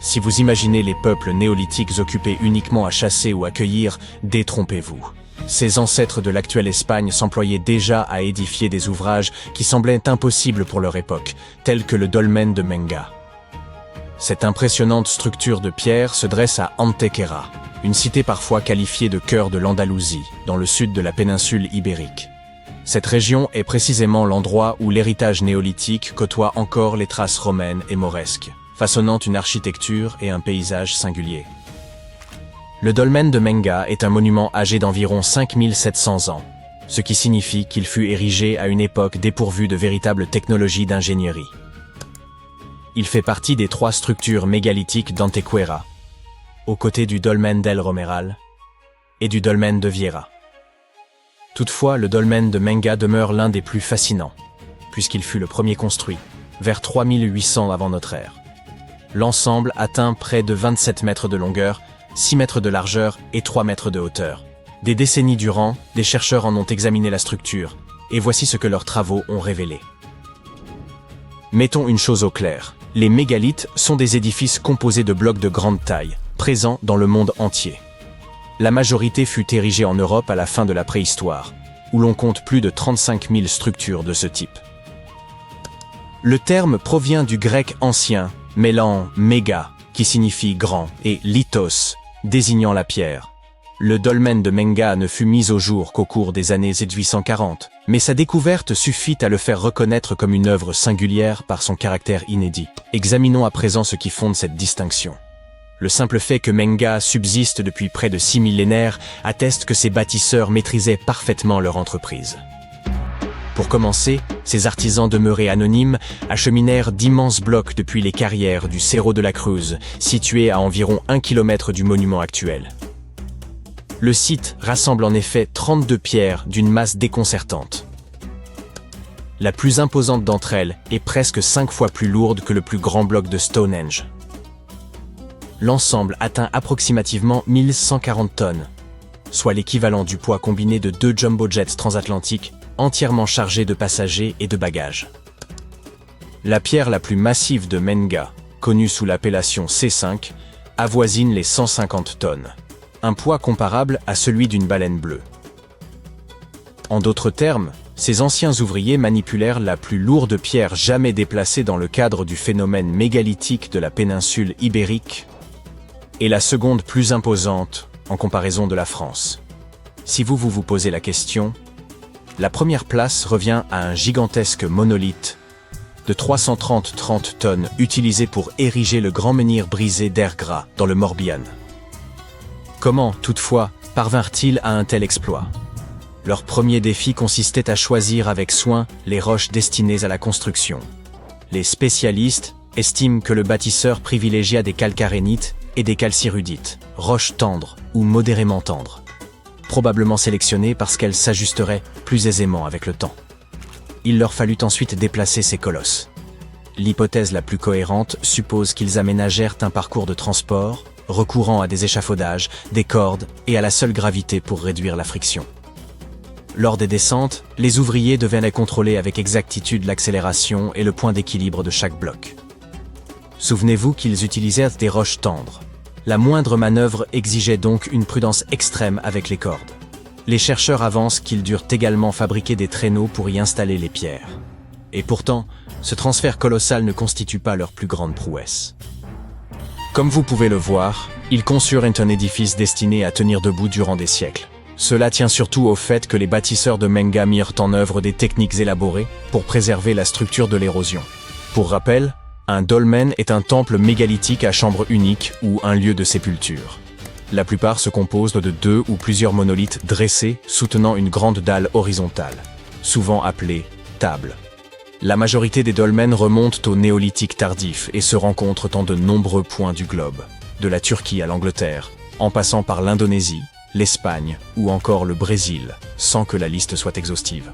Si vous imaginez les peuples néolithiques occupés uniquement à chasser ou à cueillir, détrompez-vous. Ces ancêtres de l'actuelle Espagne s'employaient déjà à édifier des ouvrages qui semblaient impossibles pour leur époque, tels que le dolmen de Menga. Cette impressionnante structure de pierre se dresse à Antequera, une cité parfois qualifiée de cœur de l'Andalousie, dans le sud de la péninsule ibérique. Cette région est précisément l'endroit où l'héritage néolithique côtoie encore les traces romaines et mauresques, façonnant une architecture et un paysage singuliers. Le dolmen de Menga est un monument âgé d'environ 5700 ans, ce qui signifie qu'il fut érigé à une époque dépourvue de véritables technologies d'ingénierie. Il fait partie des 3 structures mégalithiques d'Antequera, aux côtés du dolmen del Romeral et du dolmen de Viera. Toutefois, le dolmen de Menga demeure l'un des plus fascinants, puisqu'il fut le premier construit, vers 3800 avant notre ère. L'ensemble atteint près de 27 mètres de longueur, 6 mètres de largeur et 3 mètres de hauteur. Des décennies durant, des chercheurs en ont examiné la structure, et voici ce que leurs travaux ont révélé. Mettons une chose au clair, les mégalithes sont des édifices composés de blocs de grande taille, présents dans le monde entier. La majorité fut érigée en Europe à la fin de la préhistoire, où l'on compte plus de 35 000 structures de ce type. Le terme provient du grec ancien, mêlant méga, qui signifie grand, et lithos, désignant la pierre. Le dolmen de Menga ne fut mis au jour qu'au cours des années 1840, mais sa découverte suffit à le faire reconnaître comme une œuvre singulière par son caractère inédit. Examinons à présent ce qui fonde cette distinction. Le simple fait que Menga subsiste depuis près de 6 millénaires atteste que ses bâtisseurs maîtrisaient parfaitement leur entreprise. Pour commencer, ces artisans demeurés anonymes acheminèrent d'immenses blocs depuis les carrières du Cerro de la Cruz, situé à environ 1 km du monument actuel. Le site rassemble en effet 32 pierres d'une masse déconcertante. La plus imposante d'entre elles est presque 5 fois plus lourde que le plus grand bloc de Stonehenge. L'ensemble atteint approximativement 1140 tonnes, soit l'équivalent du poids combiné de 2 jumbo-jets transatlantiques entièrement chargés de passagers et de bagages. La pierre la plus massive de Menga, connue sous l'appellation C5, avoisine les 150 tonnes, un poids comparable à celui d'une baleine bleue. En d'autres termes, ces anciens ouvriers manipulèrent la plus lourde pierre jamais déplacée dans le cadre du phénomène mégalithique de la péninsule ibérique, et la seconde plus imposante en comparaison de la France. Si vous posez la question, la première place revient à un gigantesque monolithe de 330 tonnes utilisé pour ériger le grand menhir brisé d'Ergra dans le Morbihan. Comment, toutefois, parvinrent-ils à un tel exploit? Leur premier défi consistait à choisir avec soin les roches destinées à la construction. Les spécialistes estiment que le bâtisseur privilégia des calcarénites et des calcirudites, roches tendres ou modérément tendres, probablement sélectionnées parce qu'elles s'ajusteraient plus aisément avec le temps. Il leur fallut ensuite déplacer ces colosses. L'hypothèse la plus cohérente suppose qu'ils aménagèrent un parcours de transport, recourant à des échafaudages, des cordes et à la seule gravité pour réduire la friction. Lors des descentes, les ouvriers devaient contrôler avec exactitude l'accélération et le point d'équilibre de chaque bloc. Souvenez-vous qu'ils utilisèrent des roches tendres. La moindre manœuvre exigeait donc une prudence extrême avec les cordes. Les chercheurs avancent qu'ils durent également fabriquer des traîneaux pour y installer les pierres. Et pourtant, ce transfert colossal ne constitue pas leur plus grande prouesse. Comme vous pouvez le voir, ils conçurent un édifice destiné à tenir debout durant des siècles. Cela tient surtout au fait que les bâtisseurs de Menga mirent en œuvre des techniques élaborées pour préserver la structure de l'érosion. Pour rappel, un dolmen est un temple mégalithique à chambre unique ou un lieu de sépulture. La plupart se composent de 2 ou plusieurs monolithes dressés soutenant une grande dalle horizontale, souvent appelée table. La majorité des dolmens remontent au néolithique tardif et se rencontrent en de nombreux points du globe, de la Turquie à l'Angleterre, en passant par l'Indonésie, l'Espagne ou encore le Brésil, sans que la liste soit exhaustive.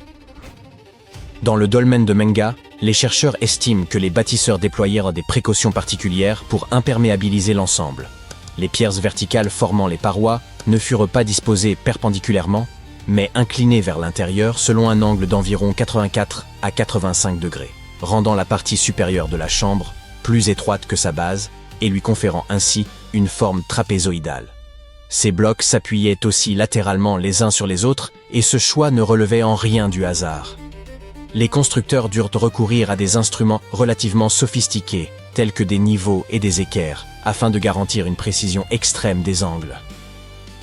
Dans le dolmen de Menga, les chercheurs estiment que les bâtisseurs déployèrent des précautions particulières pour imperméabiliser l'ensemble. Les pierres verticales formant les parois ne furent pas disposées perpendiculairement, mais inclinées vers l'intérieur selon un angle d'environ 84 à 85 degrés, rendant la partie supérieure de la chambre plus étroite que sa base et lui conférant ainsi une forme trapézoïdale. Ces blocs s'appuyaient aussi latéralement les uns sur les autres, et ce choix ne relevait en rien du hasard. Les constructeurs durent recourir à des instruments relativement sophistiqués, tels que des niveaux et des équerres, afin de garantir une précision extrême des angles.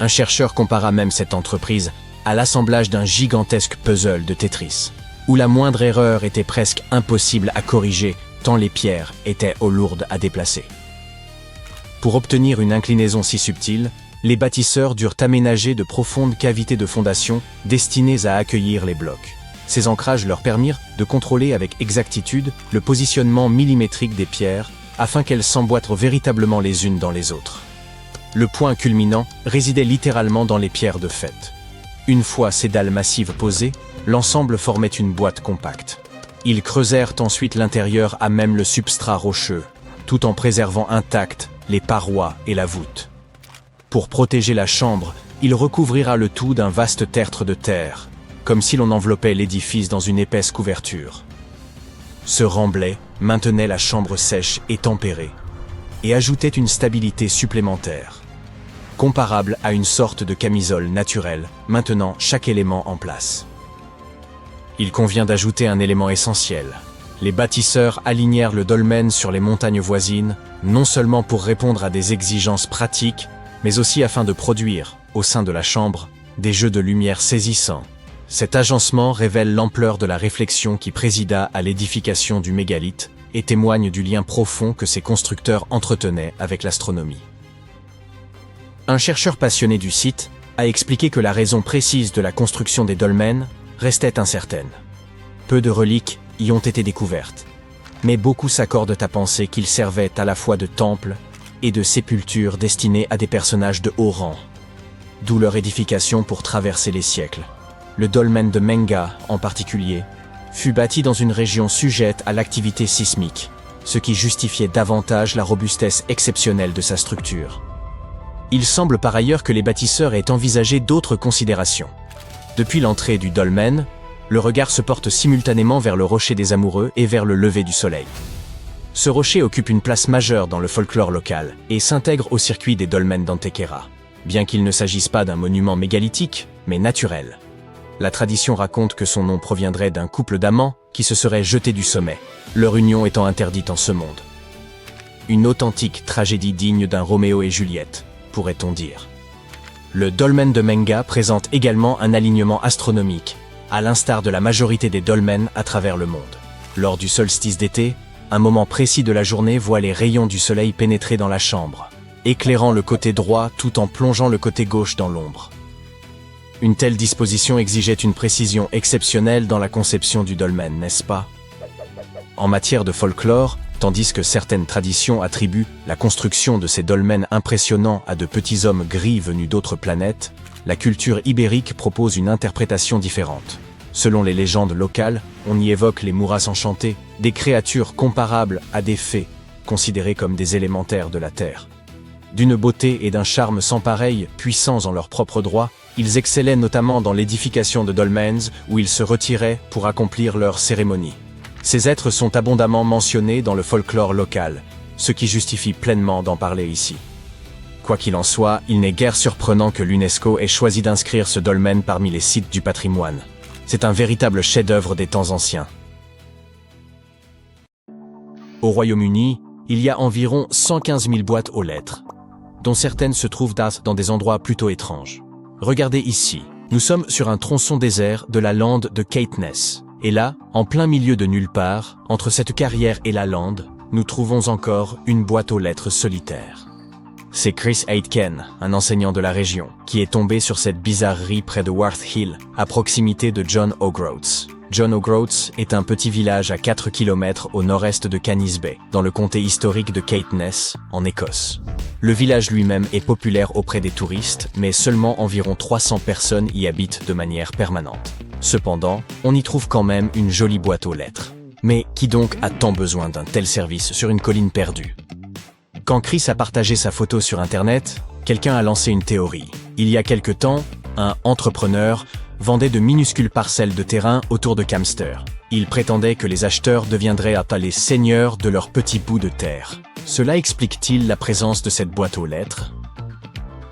Un chercheur compara même cette entreprise à l'assemblage d'un gigantesque puzzle de Tetris, où la moindre erreur était presque impossible à corriger tant les pierres étaient lourdes à déplacer. Pour obtenir une inclinaison si subtile, les bâtisseurs durent aménager de profondes cavités de fondation destinées à accueillir les blocs. Ces ancrages leur permirent de contrôler avec exactitude le positionnement millimétrique des pierres afin qu'elles s'emboîtent véritablement les unes dans les autres. Le point culminant résidait littéralement dans les pierres de fait. Une fois ces dalles massives posées, l'ensemble formait une boîte compacte. Ils creusèrent ensuite l'intérieur à même le substrat rocheux, tout en préservant intactes les parois et la voûte. Pour protéger la chambre, il recouvrira le tout d'un vaste tertre de terre, comme si l'on enveloppait l'édifice dans une épaisse couverture. Ce remblai maintenait la chambre sèche et tempérée, et ajoutait une stabilité supplémentaire, comparable à une sorte de camisole naturelle, maintenant chaque élément en place. Il convient d'ajouter un élément essentiel. Les bâtisseurs alignèrent le dolmen sur les montagnes voisines, non seulement pour répondre à des exigences pratiques, mais aussi afin de produire, au sein de la chambre, des jeux de lumière saisissants. Cet agencement révèle l'ampleur de la réflexion qui présida à l'édification du mégalithe et témoigne du lien profond que ces constructeurs entretenaient avec l'astronomie. Un chercheur passionné du site a expliqué que la raison précise de la construction des dolmens restait incertaine. Peu de reliques y ont été découvertes, mais beaucoup s'accordent à penser qu'ils servaient à la fois de temples et de sépultures destinées à des personnages de haut rang, d'où leur édification pour traverser les siècles. Le dolmen de Menga, en particulier, fut bâti dans une région sujette à l'activité sismique, ce qui justifiait davantage la robustesse exceptionnelle de sa structure. Il semble par ailleurs que les bâtisseurs aient envisagé d'autres considérations. Depuis l'entrée du dolmen, le regard se porte simultanément vers le rocher des amoureux et vers le lever du soleil. Ce rocher occupe une place majeure dans le folklore local et s'intègre au circuit des dolmens d'Antequera, bien qu'il ne s'agisse pas d'un monument mégalithique, mais naturel. La tradition raconte que son nom proviendrait d'un couple d'amants qui se seraient jetés du sommet, leur union étant interdite en ce monde. Une authentique tragédie digne d'un Roméo et Juliette, pourrait-on dire. Le dolmen de Menga présente également un alignement astronomique, à l'instar de la majorité des dolmens à travers le monde. Lors du solstice d'été, un moment précis de la journée voit les rayons du soleil pénétrer dans la chambre, éclairant le côté droit tout en plongeant le côté gauche dans l'ombre. Une telle disposition exigeait une précision exceptionnelle dans la conception du dolmen, n'est-ce pas? En matière de folklore, tandis que certaines traditions attribuent la construction de ces dolmens impressionnants à de petits hommes gris venus d'autres planètes, la culture ibérique propose une interprétation différente. Selon les légendes locales, on y évoque les Mouras enchantés, des créatures comparables à des fées, considérées comme des élémentaires de la terre. D'une beauté et d'un charme sans pareil, puissants en leur propre droit, ils excellaient notamment dans l'édification de dolmens où ils se retiraient pour accomplir leurs cérémonies. Ces êtres sont abondamment mentionnés dans le folklore local, ce qui justifie pleinement d'en parler ici. Quoi qu'il en soit, il n'est guère surprenant que l'UNESCO ait choisi d'inscrire ce dolmen parmi les sites du patrimoine. C'est un véritable chef-d'œuvre des temps anciens. Au Royaume-Uni, il y a environ 115 000 boîtes aux lettres, dont certaines se trouvent dans des endroits plutôt étranges. Regardez ici, nous sommes sur un tronçon désert de la lande de Caithness. Et là, en plein milieu de nulle part, entre cette carrière et la lande, nous trouvons encore une boîte aux lettres solitaire. C'est Chris Aitken, un enseignant de la région, qui est tombé sur cette bizarrerie près de Worth Hill, à proximité de John O'Groats. John O'Groats est un petit village à 4 km au nord-est de Canis Bay, dans le comté historique de Caithness, en Écosse. Le village lui-même est populaire auprès des touristes, mais seulement environ 300 personnes y habitent de manière permanente. Cependant, on y trouve quand même une jolie boîte aux lettres. Mais qui donc a tant besoin d'un tel service sur une colline perdue? Quand Chris a partagé sa photo sur Internet, quelqu'un a lancé une théorie. Il y a quelque temps, un entrepreneur vendait de minuscules parcelles de terrain autour de Camster. Il prétendait que les acheteurs deviendraient les seigneurs de leur petit bout de terre. Cela explique-t-il la présence de cette boîte aux lettres?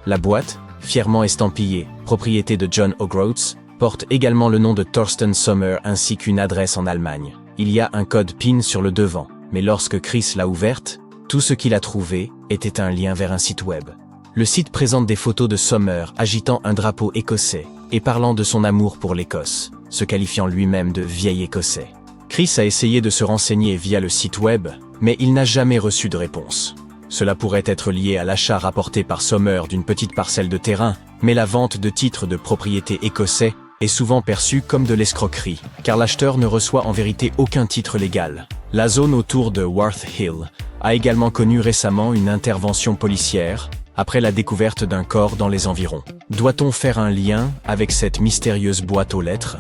La boîte, fièrement estampillée, propriété de John O'Groats, porte également le nom de Thorsten Sommer ainsi qu'une adresse en Allemagne. Il y a un code PIN sur le devant, mais lorsque Chris l'a ouverte, tout ce qu'il a trouvé était un lien vers un site web. Le site présente des photos de Sommer agitant un drapeau écossais et parlant de son amour pour l'Écosse, se qualifiant lui-même de vieil écossais. Chris a essayé de se renseigner via le site web, mais il n'a jamais reçu de réponse. Cela pourrait être lié à l'achat rapporté par Sommer d'une petite parcelle de terrain, mais la vente de titres de propriété écossais est souvent perçue comme de l'escroquerie, car l'acheteur ne reçoit en vérité aucun titre légal. La zone autour de Worth Hill a également connu récemment une intervention policière, après la découverte d'un corps dans les environs. Doit-on faire un lien avec cette mystérieuse boîte aux lettres?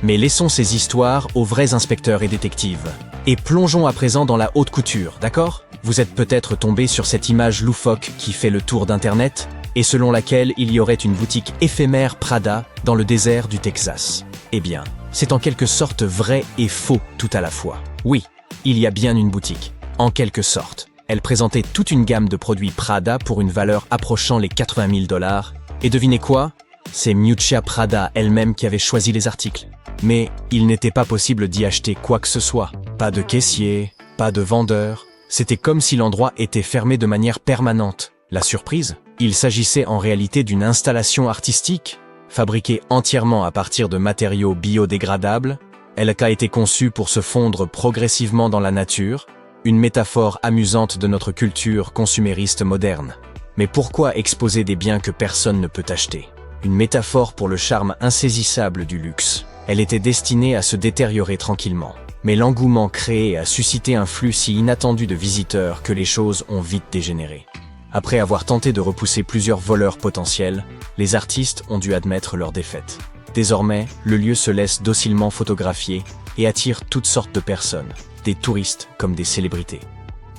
Mais laissons ces histoires aux vrais inspecteurs et détectives. Et plongeons à présent dans la haute couture, d'accord? Vous êtes peut-être tombé sur cette image loufoque qui fait le tour d'Internet, et selon laquelle il y aurait une boutique éphémère Prada dans le désert du Texas. Eh bien, c'est en quelque sorte vrai et faux tout à la fois. Oui, il y a bien une boutique, en quelque sorte. Elle présentait toute une gamme de produits Prada pour une valeur approchant les 80 000 $. Et devinez quoi? C'est Miuccia Prada elle-même qui avait choisi les articles. Mais il n'était pas possible d'y acheter quoi que ce soit. Pas de caissier, pas de vendeur. C'était comme si l'endroit était fermé de manière permanente. La surprise? Il s'agissait en réalité d'une installation artistique, fabriquée entièrement à partir de matériaux biodégradables. Elle a été conçue pour se fondre progressivement dans la nature, une métaphore amusante de notre culture consumériste moderne. Mais pourquoi exposer des biens que personne ne peut acheter? Une métaphore pour le charme insaisissable du luxe. Elle était destinée à se détériorer tranquillement. Mais l'engouement créé a suscité un flux si inattendu de visiteurs que les choses ont vite dégénéré. Après avoir tenté de repousser plusieurs voleurs potentiels, les artistes ont dû admettre leur défaite. Désormais, le lieu se laisse docilement photographier et attire toutes sortes de personnes, des touristes comme des célébrités.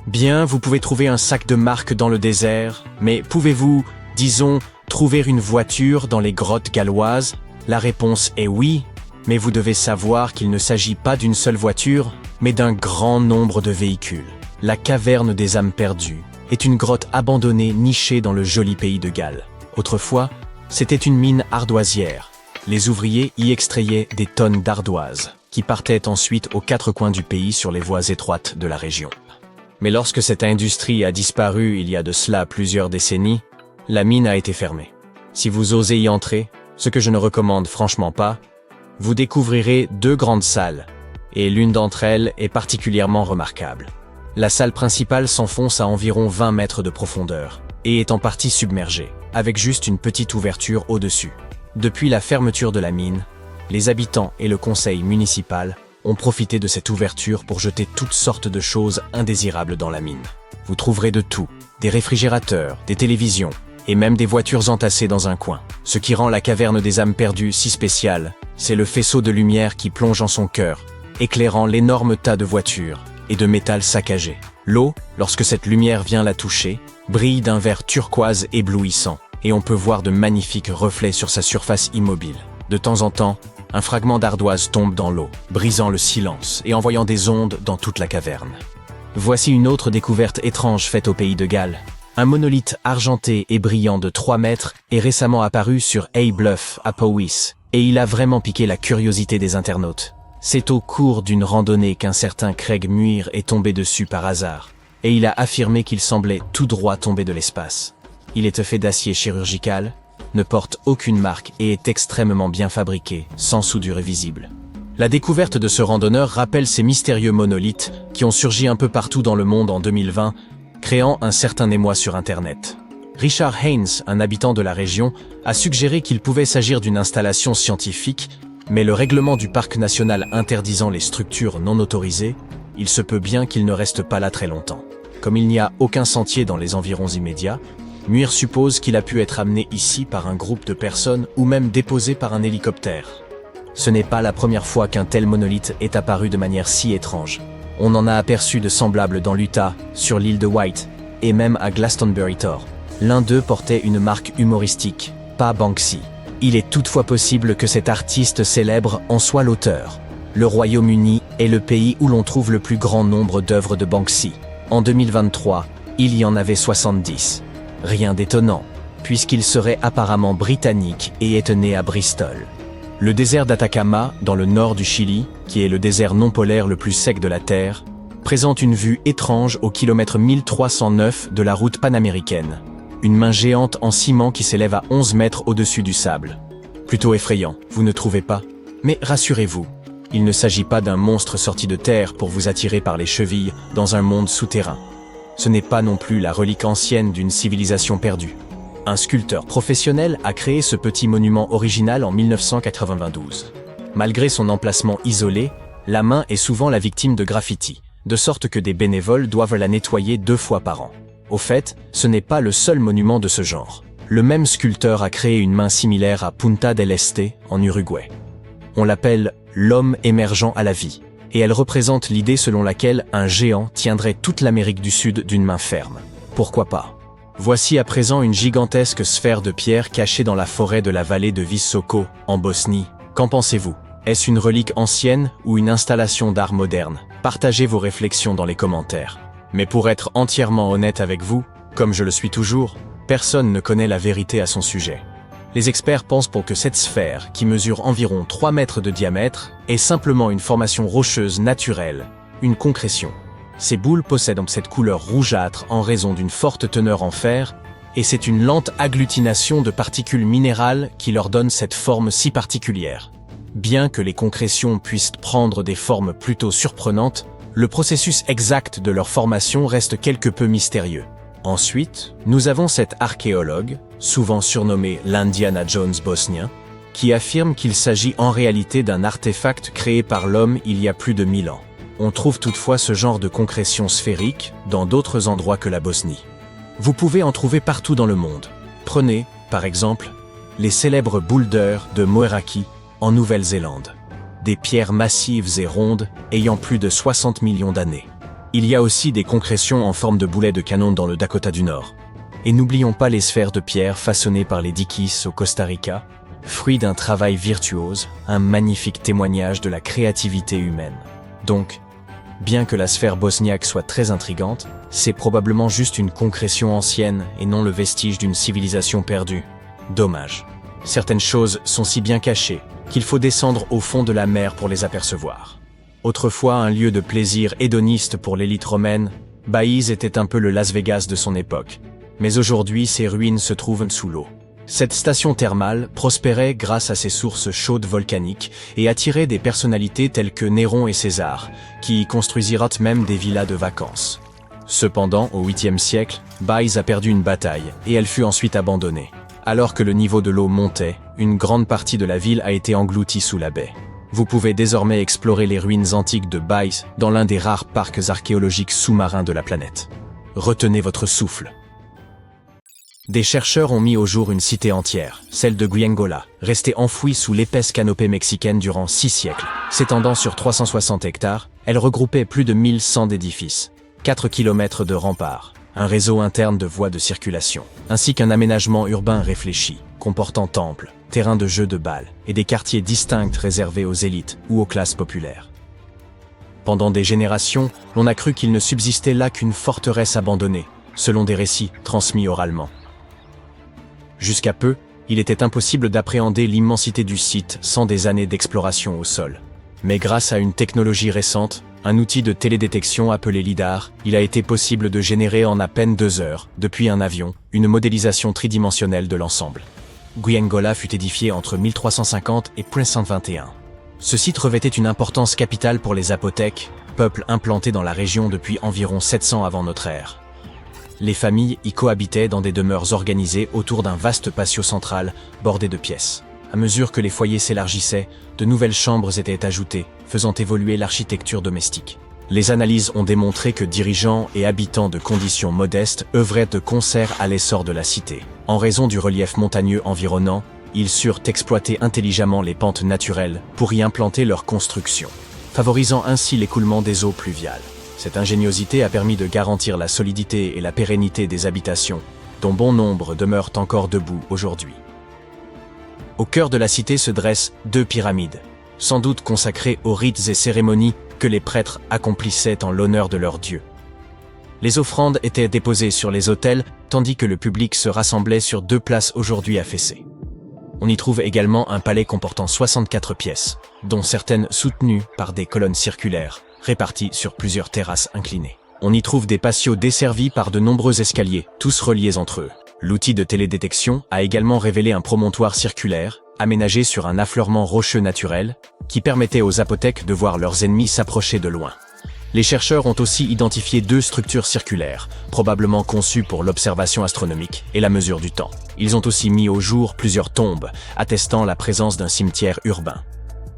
Bien, vous pouvez trouver un sac de marque dans le désert, mais pouvez-vous, disons, trouver une voiture dans les grottes galloises? La réponse est oui, mais vous devez savoir qu'il ne s'agit pas d'une seule voiture, mais d'un grand nombre de véhicules. La caverne des âmes perdues est une grotte abandonnée nichée dans le joli pays de Galles. Autrefois, c'était une mine ardoisière. Les ouvriers y extrayaient des tonnes d'ardoise, qui partaient ensuite aux quatre coins du pays sur les voies étroites de la région. Mais lorsque cette industrie a disparu il y a de cela plusieurs décennies, la mine a été fermée. Si vous osez y entrer, ce que je ne recommande franchement pas, vous découvrirez deux grandes salles, et l'une d'entre elles est particulièrement remarquable. La salle principale s'enfonce à environ 20 mètres de profondeur, et est en partie submergée, avec juste une petite ouverture au-dessus. Depuis la fermeture de la mine, les habitants et le conseil municipal ont profité de cette ouverture pour jeter toutes sortes de choses indésirables dans la mine. Vous trouverez de tout, des réfrigérateurs, des télévisions, et même des voitures entassées dans un coin. Ce qui rend la caverne des âmes perdues si spéciale, c'est le faisceau de lumière qui plonge en son cœur, éclairant l'énorme tas de voitures et de métal saccagé. L'eau, lorsque cette lumière vient la toucher, brille d'un vert turquoise éblouissant, et on peut voir de magnifiques reflets sur sa surface immobile. De temps en temps, un fragment d'ardoise tombe dans l'eau, brisant le silence et envoyant des ondes dans toute la caverne. Voici une autre découverte étrange faite au pays de Galles. Un monolithe argenté et brillant de 3 mètres est récemment apparu sur Hay Bluff à Powys, et il a vraiment piqué la curiosité des internautes. C'est au cours d'une randonnée qu'un certain Craig Muir est tombé dessus par hasard, et il a affirmé qu'il semblait tout droit tomber de l'espace. Il est fait d'acier chirurgical, ne porte aucune marque et est extrêmement bien fabriqué, sans soudure visible. La découverte de ce randonneur rappelle ces mystérieux monolithes qui ont surgi un peu partout dans le monde en 2020, créant un certain émoi sur Internet. Richard Haynes, un habitant de la région, a suggéré qu'il pouvait s'agir d'une installation scientifique, mais le règlement du parc national interdisant les structures non autorisées, il se peut bien qu'il ne reste pas là très longtemps. Comme il n'y a aucun sentier dans les environs immédiats, Muir suppose qu'il a pu être amené ici par un groupe de personnes ou même déposé par un hélicoptère. Ce n'est pas la première fois qu'un tel monolithe est apparu de manière si étrange. On en a aperçu de semblables dans l'Utah, sur l'île de White, et même à Glastonbury Tor. L'un d'eux portait une marque humoristique, pas Banksy. Il est toutefois possible que cet artiste célèbre en soit l'auteur. Le Royaume-Uni est le pays où l'on trouve le plus grand nombre d'œuvres de Banksy. En 2023, il y en avait 70. Rien d'étonnant, puisqu'il serait apparemment britannique et était né à Bristol. Le désert d'Atacama, dans le nord du Chili, qui est le désert non polaire le plus sec de la Terre, présente une vue étrange au kilomètre 1309 de la route panaméricaine. Une main géante en ciment qui s'élève à 11 mètres au-dessus du sable. Plutôt effrayant, vous ne trouvez pas? Mais rassurez-vous, il ne s'agit pas d'un monstre sorti de terre pour vous attirer par les chevilles dans un monde souterrain. Ce n'est pas non plus la relique ancienne d'une civilisation perdue. Un sculpteur professionnel a créé ce petit monument original en 1992. Malgré son emplacement isolé, la main est souvent la victime de graffitis, de sorte que des bénévoles doivent la nettoyer 2 fois par an. Au fait, ce n'est pas le seul monument de ce genre. Le même sculpteur a créé une main similaire à Punta del Este, en Uruguay. On l'appelle « l'homme émergent à la vie », et elle représente l'idée selon laquelle un géant tiendrait toute l'Amérique du Sud d'une main ferme. Pourquoi pas? Voici à présent une gigantesque sphère de pierre cachée dans la forêt de la vallée de Visoko, en Bosnie. Qu'en pensez-vous? Est-ce une relique ancienne ou une installation d'art moderne? Partagez vos réflexions dans les commentaires. Mais pour être entièrement honnête avec vous, comme je le suis toujours, personne ne connaît la vérité à son sujet. Les experts pensent pour que cette sphère, qui mesure environ 3 mètres de diamètre, est simplement une formation rocheuse naturelle, une concrétion. Ces boules possèdent cette couleur rougeâtre en raison d'une forte teneur en fer, et c'est une lente agglutination de particules minérales qui leur donne cette forme si particulière. Bien que les concrétions puissent prendre des formes plutôt surprenantes, le processus exact de leur formation reste quelque peu mystérieux. Ensuite, nous avons cet archéologue, souvent surnommé l'Indiana Jones bosnien, qui affirme qu'il s'agit en réalité d'un artefact créé par l'homme il y a plus de 1000 ans. On trouve toutefois ce genre de concrétion sphérique dans d'autres endroits que la Bosnie. Vous pouvez en trouver partout dans le monde. Prenez, par exemple, les célèbres boulders de Moeraki, en Nouvelle-Zélande. Des pierres massives et rondes ayant plus de 60 millions d'années. Il y a aussi des concrétions en forme de boulets de canon dans le Dakota du Nord. Et n'oublions pas les sphères de pierre façonnées par les Dikis au Costa Rica, fruit d'un travail virtuose, un magnifique témoignage de la créativité humaine. Donc, bien que la sphère bosniaque soit très intrigante, c'est probablement juste une concrétion ancienne et non le vestige d'une civilisation perdue. Dommage. Certaines choses sont si bien cachées qu'il faut descendre au fond de la mer pour les apercevoir. Autrefois un lieu de plaisir hédoniste pour l'élite romaine, Baïse était un peu le Las Vegas de son époque. Mais aujourd'hui, ses ruines se trouvent sous l'eau. Cette station thermale prospérait grâce à ses sources chaudes volcaniques et attirait des personnalités telles que Néron et César, qui y construisirent même des villas de vacances. Cependant, au 8e siècle, Baïse a perdu une bataille et elle fut ensuite abandonnée. Alors que le niveau de l'eau montait, une grande partie de la ville a été engloutie sous la baie. Vous pouvez désormais explorer les ruines antiques de Baïse dans l'un des rares parcs archéologiques sous-marins de la planète. Retenez votre souffle. Des chercheurs ont mis au jour une cité entière, celle de Guyengola, restée enfouie sous l'épaisse canopée mexicaine durant 6 siècles. S'étendant sur 360 hectares, elle regroupait plus de 1100 édifices, 4 km de remparts, un réseau interne de voies de circulation, ainsi qu'un aménagement urbain réfléchi, comportant temples, terrains de jeux de balles et des quartiers distincts réservés aux élites ou aux classes populaires. Pendant des générations, l'on a cru qu'il ne subsistait là qu'une forteresse abandonnée, selon des récits transmis oralement. Jusqu'à peu, il était impossible d'appréhender l'immensité du site sans des années d'exploration au sol. Mais grâce à une technologie récente, un outil de télédétection appelé LIDAR, il a été possible de générer en à peine 2 heures, depuis un avion, une modélisation tridimensionnelle de l'ensemble. Guyengola fut édifié entre 1350 et 1121. Ce site revêtait une importance capitale pour les Zapotèques, peuple implanté dans la région depuis environ 700 avant notre ère. Les familles y cohabitaient dans des demeures organisées autour d'un vaste patio central bordé de pièces. À mesure que les foyers s'élargissaient, de nouvelles chambres étaient ajoutées, faisant évoluer l'architecture domestique. Les analyses ont démontré que dirigeants et habitants de conditions modestes œuvraient de concert à l'essor de la cité. En raison du relief montagneux environnant, ils surent exploiter intelligemment les pentes naturelles pour y implanter leurs constructions, favorisant ainsi l'écoulement des eaux pluviales. Cette ingéniosité a permis de garantir la solidité et la pérennité des habitations, dont bon nombre demeurent encore debout aujourd'hui. Au cœur de la cité se dressent 2 pyramides, sans doute consacrées aux rites et cérémonies que les prêtres accomplissaient en l'honneur de leurs dieux. Les offrandes étaient déposées sur les autels, tandis que le public se rassemblait sur 2 places aujourd'hui affaissées. On y trouve également un palais comportant 64 pièces, dont certaines soutenues par des colonnes circulaires, réparties sur plusieurs terrasses inclinées. On y trouve des patios desservis par de nombreux escaliers, tous reliés entre eux. L'outil de télédétection a également révélé un promontoire circulaire, aménagé sur un affleurement rocheux naturel, qui permettait aux apothèques de voir leurs ennemis s'approcher de loin. Les chercheurs ont aussi identifié 2 structures circulaires, probablement conçues pour l'observation astronomique et la mesure du temps. Ils ont aussi mis au jour plusieurs tombes, attestant la présence d'un cimetière urbain.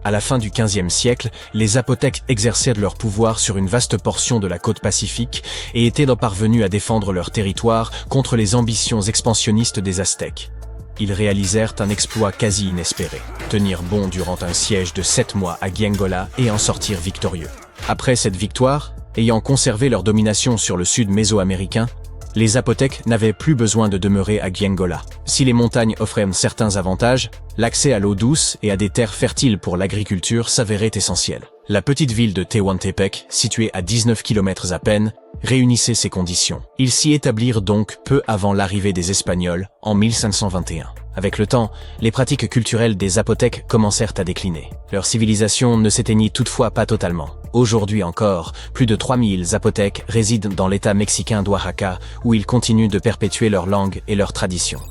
À la fin du XVe siècle, les apothèques exerçaient leur pouvoir sur une vaste portion de la côte pacifique et étaient parvenus à défendre leur territoire contre les ambitions expansionnistes des Aztèques. Ils réalisèrent un exploit quasi inespéré, tenir bon durant un siège de 7 mois à Giangola et en sortir victorieux. Après cette victoire, ayant conservé leur domination sur le sud mésoaméricain, les apothèques n'avaient plus besoin de demeurer à Giangola. Si les montagnes offraient certains avantages, l'accès à l'eau douce et à des terres fertiles pour l'agriculture s'avérait essentiel. La petite ville de Tehuantepec, située à 19 km à peine, réunissait ces conditions. Ils s'y établirent donc peu avant l'arrivée des Espagnols, en 1521. Avec le temps, les pratiques culturelles des apothèques commencèrent à décliner. Leur civilisation ne s'éteignit toutefois pas totalement. Aujourd'hui encore, plus de 3000 apothèques résident dans l'état mexicain d'Oaxaca, où ils continuent de perpétuer leur langue et leurs traditions.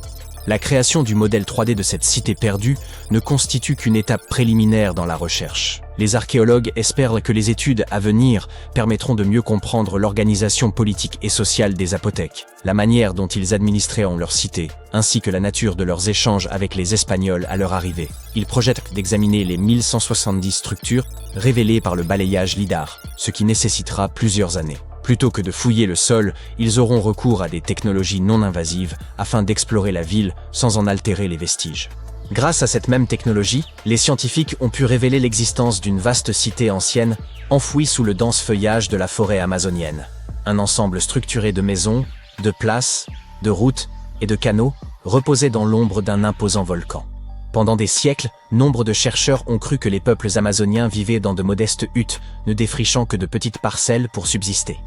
La création du modèle 3D de cette cité perdue ne constitue qu'une étape préliminaire dans la recherche. Les archéologues espèrent que les études à venir permettront de mieux comprendre l'organisation politique et sociale des apothèques, la manière dont ils administraient leur cité, ainsi que la nature de leurs échanges avec les Espagnols à leur arrivée. Ils projettent d'examiner les 1170 structures révélées par le balayage lidar, ce qui nécessitera plusieurs années. Plutôt que de fouiller le sol, ils auront recours à des technologies non invasives afin d'explorer la ville sans en altérer les vestiges. Grâce à cette même technologie, les scientifiques ont pu révéler l'existence d'une vaste cité ancienne enfouie sous le dense feuillage de la forêt amazonienne. Un ensemble structuré de maisons, de places, de routes et de canaux reposait dans l'ombre d'un imposant volcan. Pendant des siècles, nombre de chercheurs ont cru que les peuples amazoniens vivaient dans de modestes huttes, ne défrichant que de petites parcelles pour subsister.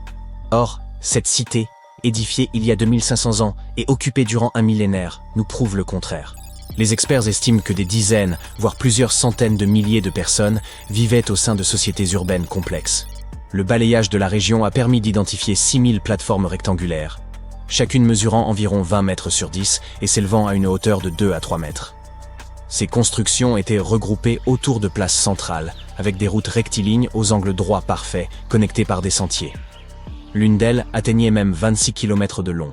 Or, cette cité, édifiée il y a 2500 ans et occupée durant un millénaire, nous prouve le contraire. Les experts estiment que des dizaines, voire plusieurs centaines de milliers de personnes vivaient au sein de sociétés urbaines complexes. Le balayage de la région a permis d'identifier 6000 plateformes rectangulaires, chacune mesurant environ 20 mètres sur 10 et s'élevant à une hauteur de 2 à 3 mètres. Ces constructions étaient regroupées autour de places centrales, avec des routes rectilignes aux angles droits parfaits, connectées par des sentiers. L'une d'elles atteignait même 26 km de long.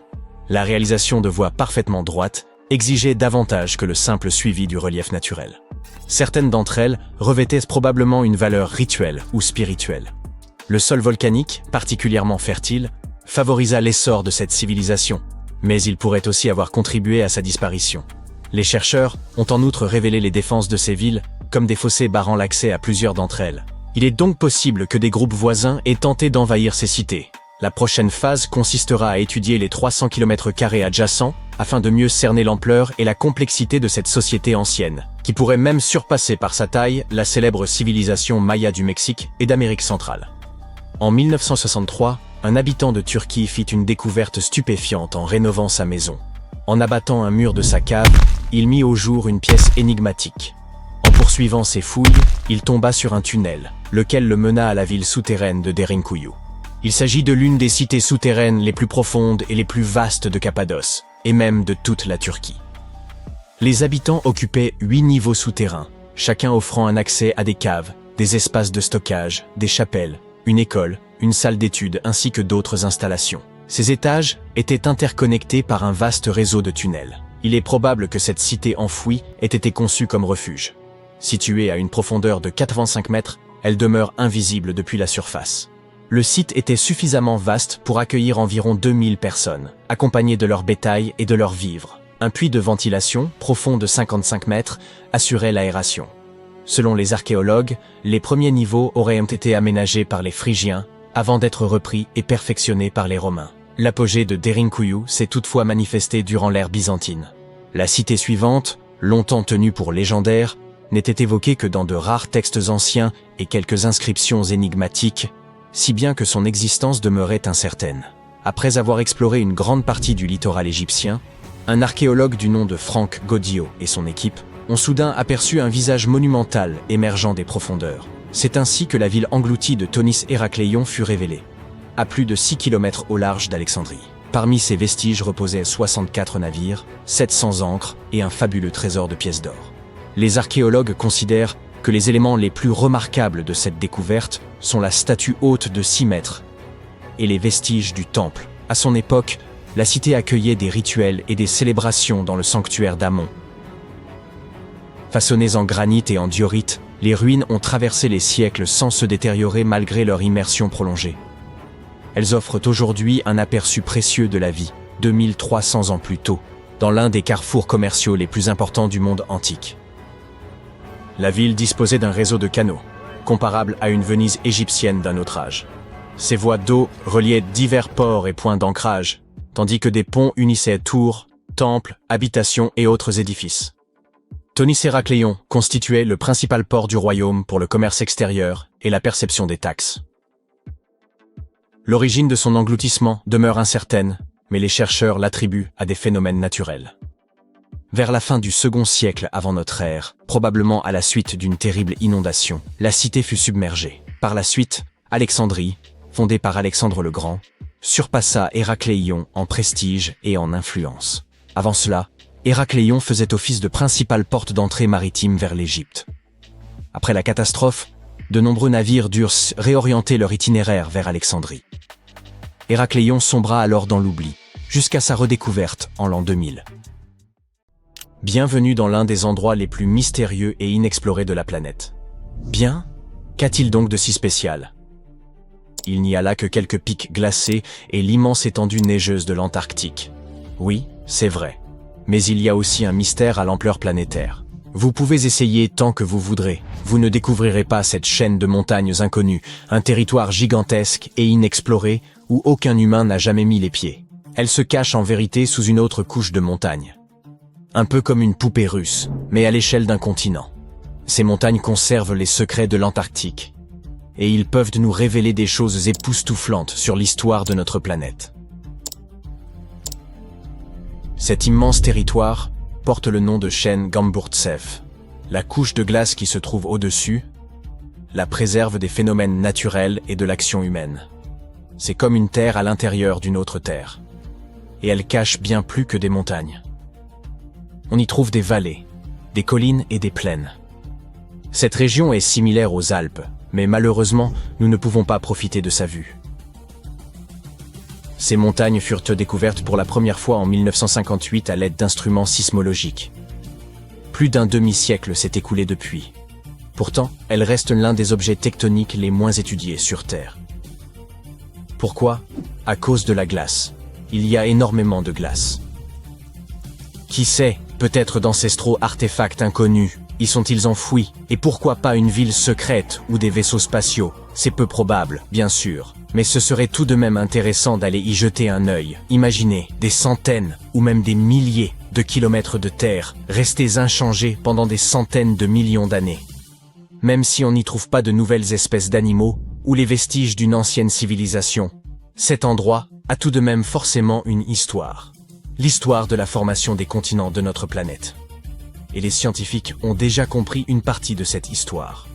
La réalisation de voies parfaitement droites exigeait davantage que le simple suivi du relief naturel. Certaines d'entre elles revêtaient probablement une valeur rituelle ou spirituelle. Le sol volcanique, particulièrement fertile, favorisa l'essor de cette civilisation, mais il pourrait aussi avoir contribué à sa disparition. Les chercheurs ont en outre révélé les défenses de ces villes comme des fossés barrant l'accès à plusieurs d'entre elles. Il est donc possible que des groupes voisins aient tenté d'envahir ces cités. La prochaine phase consistera à étudier les 300 km² adjacents afin de mieux cerner l'ampleur et la complexité de cette société ancienne, qui pourrait même surpasser par sa taille la célèbre civilisation maya du Mexique et d'Amérique centrale. En 1963, un habitant de Turquie fit une découverte stupéfiante en rénovant sa maison. En abattant un mur de sa cave, il mit au jour une pièce énigmatique. En poursuivant ses fouilles, il tomba sur un tunnel, lequel le mena à la ville souterraine de Derinkuyu. Il s'agit de l'une des cités souterraines les plus profondes et les plus vastes de Cappadoce, et même de toute la Turquie. Les habitants occupaient 8 niveaux souterrains, chacun offrant un accès à des caves, des espaces de stockage, des chapelles, une école, une salle d'études ainsi que d'autres installations. Ces étages étaient interconnectés par un vaste réseau de tunnels. Il est probable que cette cité enfouie ait été conçue comme refuge. Située à une profondeur de 85 mètres, elle demeure invisible depuis la surface. Le site était suffisamment vaste pour accueillir environ 2000 personnes, accompagnées de leur bétail et de leurs vivres. Un puits de ventilation, profond de 55 mètres, assurait l'aération. Selon les archéologues, les premiers niveaux auraient été aménagés par les Phrygiens, avant d'être repris et perfectionnés par les Romains. L'apogée de Derinkuyu s'est toutefois manifesté durant l'ère byzantine. La cité suivante, longtemps tenue pour légendaire, n'était évoquée que dans de rares textes anciens et quelques inscriptions énigmatiques, si bien que son existence demeurait incertaine. Après avoir exploré une grande partie du littoral égyptien, un archéologue du nom de Frank Goddio et son équipe ont soudain aperçu un visage monumental émergeant des profondeurs. C'est ainsi que la ville engloutie de Thonis Héracléion fut révélée, à plus de 6 km au large d'Alexandrie. Parmi ces vestiges reposaient 64 navires, 700 ancres et un fabuleux trésor de pièces d'or. Les archéologues considèrent que les éléments les plus remarquables de cette découverte sont la statue haute de 6 mètres et les vestiges du temple. À son époque, la cité accueillait des rituels et des célébrations dans le sanctuaire d'Amon. Façonnées en granit et en diorite, les ruines ont traversé les siècles sans se détériorer malgré leur immersion prolongée. Elles offrent aujourd'hui un aperçu précieux de la vie, 2300 ans plus tôt, dans l'un des carrefours commerciaux les plus importants du monde antique. La ville disposait d'un réseau de canaux, comparable à une Venise égyptienne d'un autre âge. Ces voies d'eau reliaient divers ports et points d'ancrage, tandis que des ponts unissaient tours, temples, habitations et autres édifices. Thonis Héracléion constituait le principal port du royaume pour le commerce extérieur et la perception des taxes. L'origine de son engloutissement demeure incertaine, mais les chercheurs l'attribuent à des phénomènes naturels. Vers la fin du second siècle avant notre ère, probablement à la suite d'une terrible inondation, la cité fut submergée. Par la suite, Alexandrie, fondée par Alexandre le Grand, surpassa Héracléion en prestige et en influence. Avant cela, Héracléion faisait office de principale porte d'entrée maritime vers l'Égypte. Après la catastrophe, de nombreux navires durent réorienter leur itinéraire vers Alexandrie. Héracléion sombra alors dans l'oubli, jusqu'à sa redécouverte en l'an 2000. Bienvenue dans l'un des endroits les plus mystérieux et inexplorés de la planète. Bien, qu'a-t-il donc de si spécial? Il n'y a là que quelques pics glacés et l'immense étendue neigeuse de l'Antarctique. Oui, c'est vrai. Mais il y a aussi un mystère à l'ampleur planétaire. Vous pouvez essayer tant que vous voudrez, vous ne découvrirez pas cette chaîne de montagnes inconnues, un territoire gigantesque et inexploré où aucun humain n'a jamais mis les pieds. Elle se cache en vérité sous une autre couche de montagnes. Un peu comme une poupée russe, mais à l'échelle d'un continent. Ces montagnes conservent les secrets de l'Antarctique. Et ils peuvent nous révéler des choses époustouflantes sur l'histoire de notre planète. Cet immense territoire porte le nom de chaîne Gamburtsev. La couche de glace qui se trouve au-dessus la préserve des phénomènes naturels et de l'action humaine. C'est comme une terre à l'intérieur d'une autre terre. Et elle cache bien plus que des montagnes. On y trouve des vallées, des collines et des plaines. Cette région est similaire aux Alpes, mais malheureusement, nous ne pouvons pas profiter de sa vue. Ces montagnes furent découvertes pour la première fois en 1958 à l'aide d'instruments sismologiques. Plus d'un demi-siècle s'est écoulé depuis. Pourtant, elles restent l'un des objets tectoniques les moins étudiés sur Terre. Pourquoi? À cause de la glace. Il y a énormément de glace. Qui sait, peut-être d'ancestraux artefacts inconnus y sont-ils enfouis? Et pourquoi pas une ville secrète ou des vaisseaux spatiaux? C'est peu probable, bien sûr. Mais ce serait tout de même intéressant d'aller y jeter un œil. Imaginez des centaines ou même des milliers de kilomètres de terre restés inchangés pendant des centaines de millions d'années. Même si on n'y trouve pas de nouvelles espèces d'animaux ou les vestiges d'une ancienne civilisation, cet endroit a tout de même forcément une histoire. L'histoire de la formation des continents de notre planète. Et les scientifiques ont déjà compris une partie de cette histoire.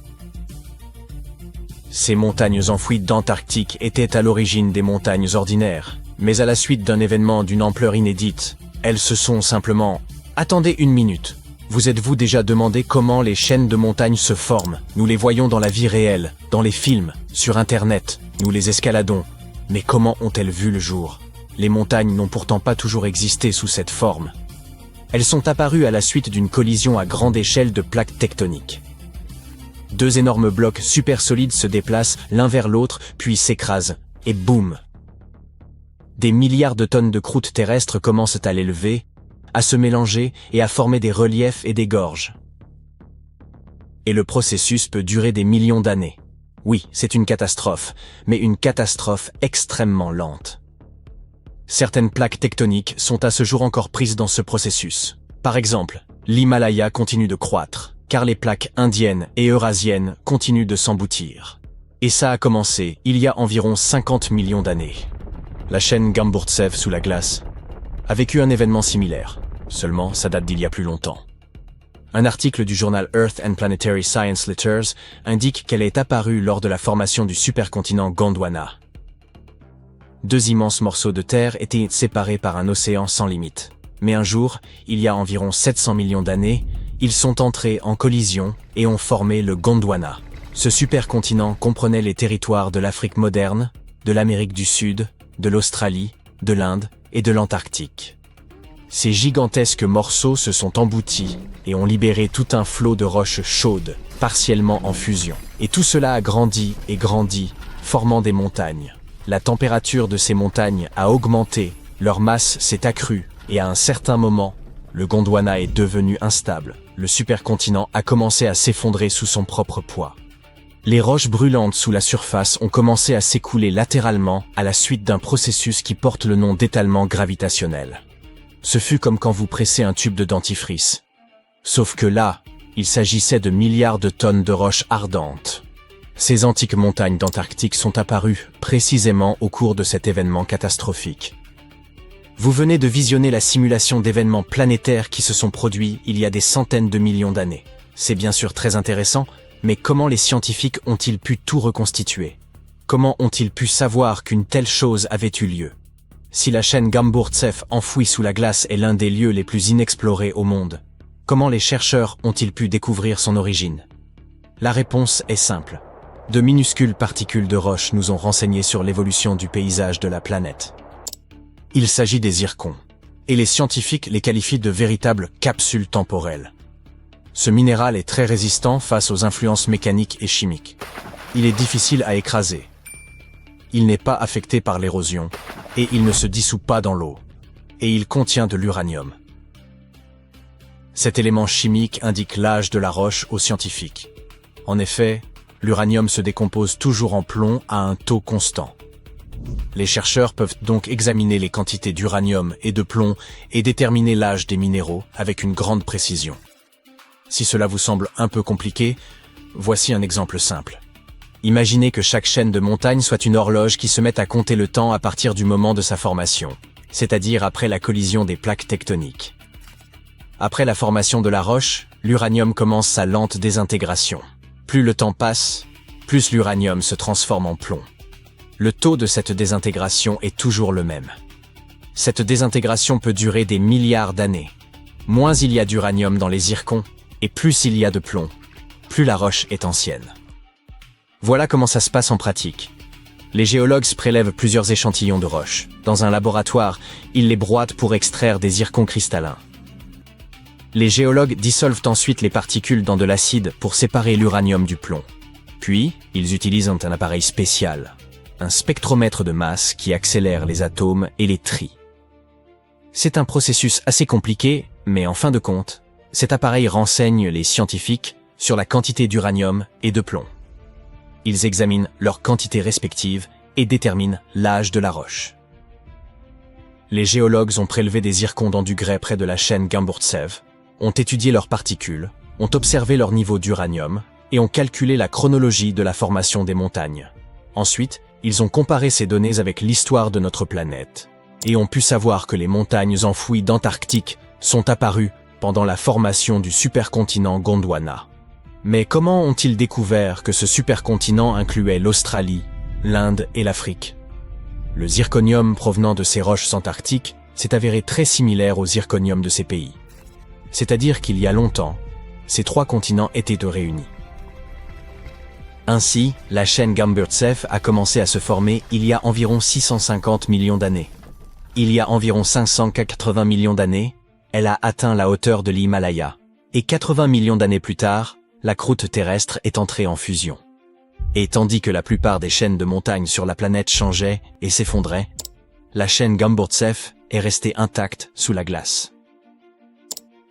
Ces montagnes enfouies d'Antarctique étaient à l'origine des montagnes ordinaires, mais à la suite d'un événement d'une ampleur inédite, elles se sont simplement... Attendez une minute. Vous êtes-vous déjà demandé comment les chaînes de montagnes se forment? Nous les voyons dans la vie réelle, dans les films, sur Internet, nous les escaladons. Mais comment ont-elles vu le jour? Les montagnes n'ont pourtant pas toujours existé sous cette forme. Elles sont apparues à la suite d'une collision à grande échelle de plaques tectoniques. Deux énormes blocs super solides se déplacent l'un vers l'autre, puis s'écrasent, et boum! Des milliards de tonnes de croûte terrestre commencent à l'élever, à se mélanger et à former des reliefs et des gorges. Et le processus peut durer des millions d'années. Oui, c'est une catastrophe, mais une catastrophe extrêmement lente. Certaines plaques tectoniques sont à ce jour encore prises dans ce processus. Par exemple, l'Himalaya continue de croître, car les plaques indiennes et eurasiennes continuent de s'emboutir. Et ça a commencé il y a environ 50 millions d'années. La chaîne Gamburtsev sous la glace a vécu un événement similaire, seulement ça date d'il y a plus longtemps. Un article du journal Earth and Planetary Science Letters indique qu'elle est apparue lors de la formation du supercontinent Gondwana. Deux immenses morceaux de terre étaient séparés par un océan sans limite. Mais un jour, il y a environ 700 millions d'années, ils sont entrés en collision et ont formé le Gondwana. Ce supercontinent comprenait les territoires de l'Afrique moderne, de l'Amérique du Sud, de l'Australie, de l'Inde et de l'Antarctique. Ces gigantesques morceaux se sont emboutis et ont libéré tout un flot de roches chaudes, partiellement en fusion. Et tout cela a grandi et grandi, formant des montagnes. La température de ces montagnes a augmenté, leur masse s'est accrue, et à un certain moment, le Gondwana est devenu instable. Le supercontinent a commencé à s'effondrer sous son propre poids. Les roches brûlantes sous la surface ont commencé à s'écouler latéralement à la suite d'un processus qui porte le nom d'étalement gravitationnel. Ce fut comme quand vous pressez un tube de dentifrice. Sauf que là, il s'agissait de milliards de tonnes de roches ardentes. Ces antiques montagnes d'Antarctique sont apparues précisément au cours de cet événement catastrophique. Vous venez de visionner la simulation d'événements planétaires qui se sont produits il y a des centaines de millions d'années. C'est bien sûr très intéressant, mais comment les scientifiques ont-ils pu tout reconstituer? Comment ont-ils pu savoir qu'une telle chose avait eu lieu? Si la chaîne Gamburtsev enfouie sous la glace est l'un des lieux les plus inexplorés au monde, comment les chercheurs ont-ils pu découvrir son origine? La réponse est simple. De minuscules particules de roche nous ont renseigné sur l'évolution du paysage de la planète. Il s'agit des zircons, et les scientifiques les qualifient de véritables capsules temporelles. Ce minéral est très résistant face aux influences mécaniques et chimiques. Il est difficile à écraser. Il n'est pas affecté par l'érosion, et il ne se dissout pas dans l'eau. Et il contient de l'uranium. Cet élément chimique indique l'âge de la roche aux scientifiques. En effet, l'uranium se décompose toujours en plomb à un taux constant. Les chercheurs peuvent donc examiner les quantités d'uranium et de plomb et déterminer l'âge des minéraux avec une grande précision. Si cela vous semble un peu compliqué, voici un exemple simple. Imaginez que chaque chaîne de montagne soit une horloge qui se met à compter le temps à partir du moment de sa formation, c'est-à-dire après la collision des plaques tectoniques. Après la formation de la roche, l'uranium commence sa lente désintégration. Plus le temps passe, plus l'uranium se transforme en plomb. Le taux de cette désintégration est toujours le même. Cette désintégration peut durer des milliards d'années. Moins il y a d'uranium dans les zircons, et plus il y a de plomb, plus la roche est ancienne. Voilà comment ça se passe en pratique. Les géologues prélèvent plusieurs échantillons de roches. Dans un laboratoire, ils les broient pour extraire des zircons cristallins. Les géologues dissolvent ensuite les particules dans de l'acide pour séparer l'uranium du plomb. Puis, ils utilisent un appareil spécial, un spectromètre de masse qui accélère les atomes et les trie. C'est un processus assez compliqué, mais en fin de compte, cet appareil renseigne les scientifiques sur la quantité d'uranium et de plomb. Ils examinent leurs quantités respectives et déterminent l'âge de la roche. Les géologues ont prélevé des zircons dans du grès près de la chaîne Gamburtsev, ont étudié leurs particules, ont observé leur niveau d'uranium et ont calculé la chronologie de la formation des montagnes. Ensuite, ils ont comparé ces données avec l'histoire de notre planète et ont pu savoir que les montagnes enfouies d'Antarctique sont apparues pendant la formation du supercontinent Gondwana. Mais comment ont-ils découvert que ce supercontinent incluait l'Australie, l'Inde et l'Afrique? Le zirconium provenant de ces roches antarctiques s'est avéré très similaire au zirconium de ces pays. C'est-à-dire qu'il y a longtemps, ces trois continents étaient réunis. Ainsi, la chaîne Gamburtsev a commencé à se former il y a environ 650 millions d'années. Il y a environ 580 millions d'années, elle a atteint la hauteur de l'Himalaya. Et 80 millions d'années plus tard, la croûte terrestre est entrée en fusion. Et tandis que la plupart des chaînes de montagnes sur la planète changeaient et s'effondraient, la chaîne Gamburtsev est restée intacte sous la glace.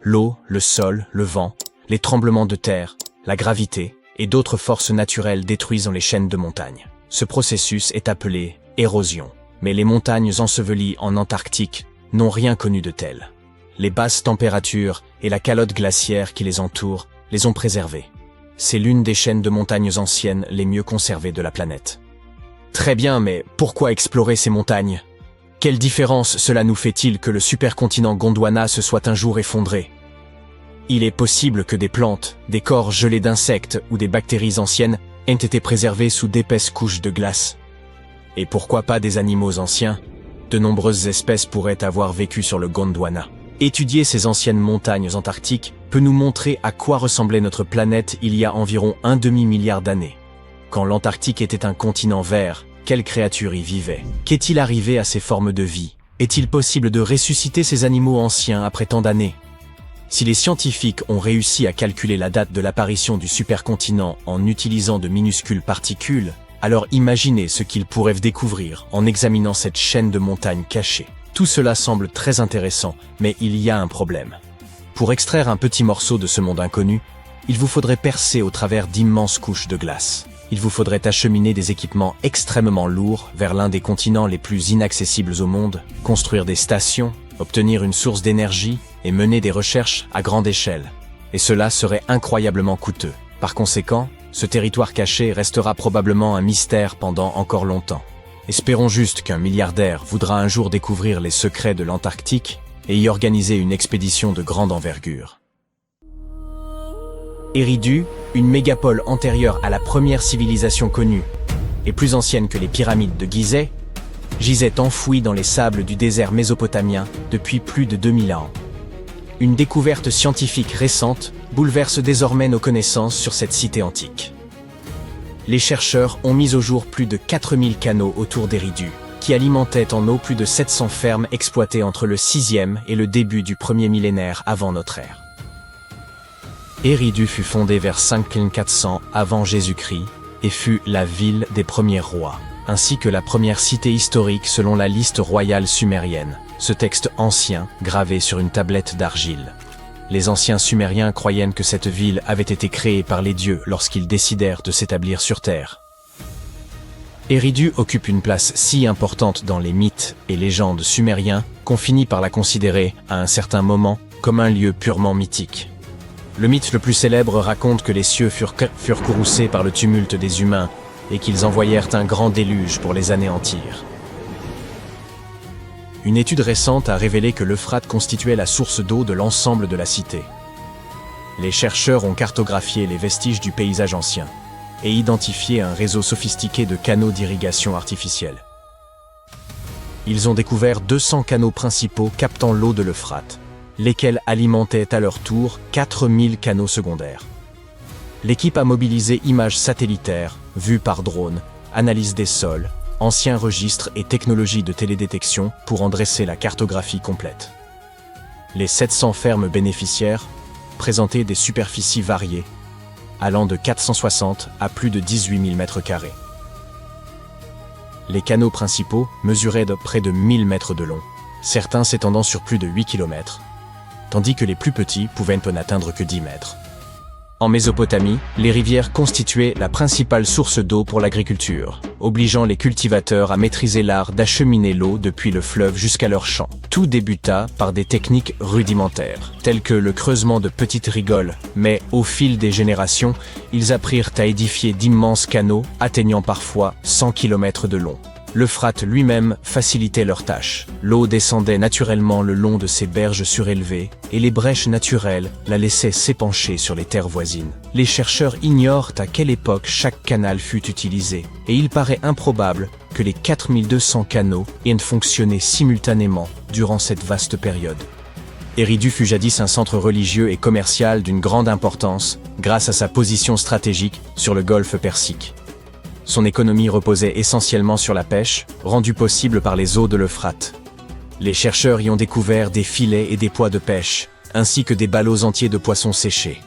L'eau, le sol, le vent, les tremblements de terre, la gravité et d'autres forces naturelles détruisent les chaînes de montagnes. Ce processus est appelé érosion. Mais les montagnes ensevelies en Antarctique n'ont rien connu de tel. Les basses températures et la calotte glaciaire qui les entoure les ont préservées. C'est l'une des chaînes de montagnes anciennes les mieux conservées de la planète. Très bien, mais pourquoi explorer ces montagnes? Quelle différence cela nous fait-il que le supercontinent Gondwana se soit un jour effondré? Il est possible que des plantes, des corps gelés d'insectes ou des bactéries anciennes aient été préservés sous d'épaisses couches de glace. Et pourquoi pas des animaux anciens? De nombreuses espèces pourraient avoir vécu sur le Gondwana. Étudier ces anciennes montagnes antarctiques peut nous montrer à quoi ressemblait notre planète il y a environ un demi-milliard d'années. Quand l'Antarctique était un continent vert, quelles créatures y vivaient? Qu'est-il arrivé à ces formes de vie? Est-il possible de ressusciter ces animaux anciens après tant d'années? Si les scientifiques ont réussi à calculer la date de l'apparition du supercontinent en utilisant de minuscules particules, alors imaginez ce qu'ils pourraient découvrir en examinant cette chaîne de montagnes cachées. Tout cela semble très intéressant, mais il y a un problème. Pour extraire un petit morceau de ce monde inconnu, il vous faudrait percer au travers d'immenses couches de glace. Il vous faudrait acheminer des équipements extrêmement lourds vers l'un des continents les plus inaccessibles au monde, construire des stations, obtenir une source d'énergie et mener des recherches à grande échelle. Et cela serait incroyablement coûteux. Par conséquent, ce territoire caché restera probablement un mystère pendant encore longtemps. Espérons juste qu'un milliardaire voudra un jour découvrir les secrets de l'Antarctique et y organiser une expédition de grande envergure. Eridu, une mégapole antérieure à la première civilisation connue et plus ancienne que les pyramides de Gizeh, gisait enfouie dans les sables du désert mésopotamien depuis plus de 2000 ans. Une découverte scientifique récente bouleverse désormais nos connaissances sur cette cité antique. Les chercheurs ont mis au jour plus de 4000 canaux autour d'Eridu, qui alimentaient en eau plus de 700 fermes exploitées entre le 6e et le début du 1er millénaire avant notre ère. Eridu fut fondée vers 5400 avant Jésus-Christ et fut la ville des premiers rois, ainsi que la première cité historique selon la liste royale sumérienne, ce texte ancien gravé sur une tablette d'argile. Les anciens Sumériens croyaient que cette ville avait été créée par les dieux lorsqu'ils décidèrent de s'établir sur Terre. Eridu occupe une place si importante dans les mythes et légendes sumériens qu'on finit par la considérer, à un certain moment, comme un lieu purement mythique. Le mythe le plus célèbre raconte que les cieux furent courroucés par le tumulte des humains et qu'ils envoyèrent un grand déluge pour les anéantir. Une étude récente a révélé que l'Euphrate constituait la source d'eau de l'ensemble de la cité. Les chercheurs ont cartographié les vestiges du paysage ancien et identifié un réseau sophistiqué de canaux d'irrigation artificielle. Ils ont découvert 200 canaux principaux captant l'eau de l'Euphrate, lesquels alimentaient à leur tour 4000 canaux secondaires. L'équipe a mobilisé images satellitaires, vues par drone, analyse des sols, anciens registres et technologies de télédétection pour en dresser la cartographie complète. Les 700 fermes bénéficiaires présentaient des superficies variées, allant de 460 à plus de 18 000 m². Les canaux principaux mesuraient de près de 1000 mètres de long, certains s'étendant sur plus de 8 km, tandis que les plus petits pouvaient n'atteindre que 10 mètres. En Mésopotamie, les rivières constituaient la principale source d'eau pour l'agriculture, obligeant les cultivateurs à maîtriser l'art d'acheminer l'eau depuis le fleuve jusqu'à leurs champs. Tout débuta par des techniques rudimentaires, telles que le creusement de petites rigoles, mais au fil des générations, ils apprirent à édifier d'immenses canaux atteignant parfois 100 km de long. L'Euphrate lui-même facilitait leurs tâches. L'eau descendait naturellement le long de ces berges surélevées, et les brèches naturelles la laissaient s'épancher sur les terres voisines. Les chercheurs ignorent à quelle époque chaque canal fut utilisé, et il paraît improbable que les 4200 canaux aient fonctionné simultanément durant cette vaste période. Eridu fut jadis un centre religieux et commercial d'une grande importance, grâce à sa position stratégique sur le golfe Persique. Son économie reposait essentiellement sur la pêche, rendue possible par les eaux de l'Euphrate. Les chercheurs y ont découvert des filets et des poids de pêche, ainsi que des ballots entiers de poissons séchés.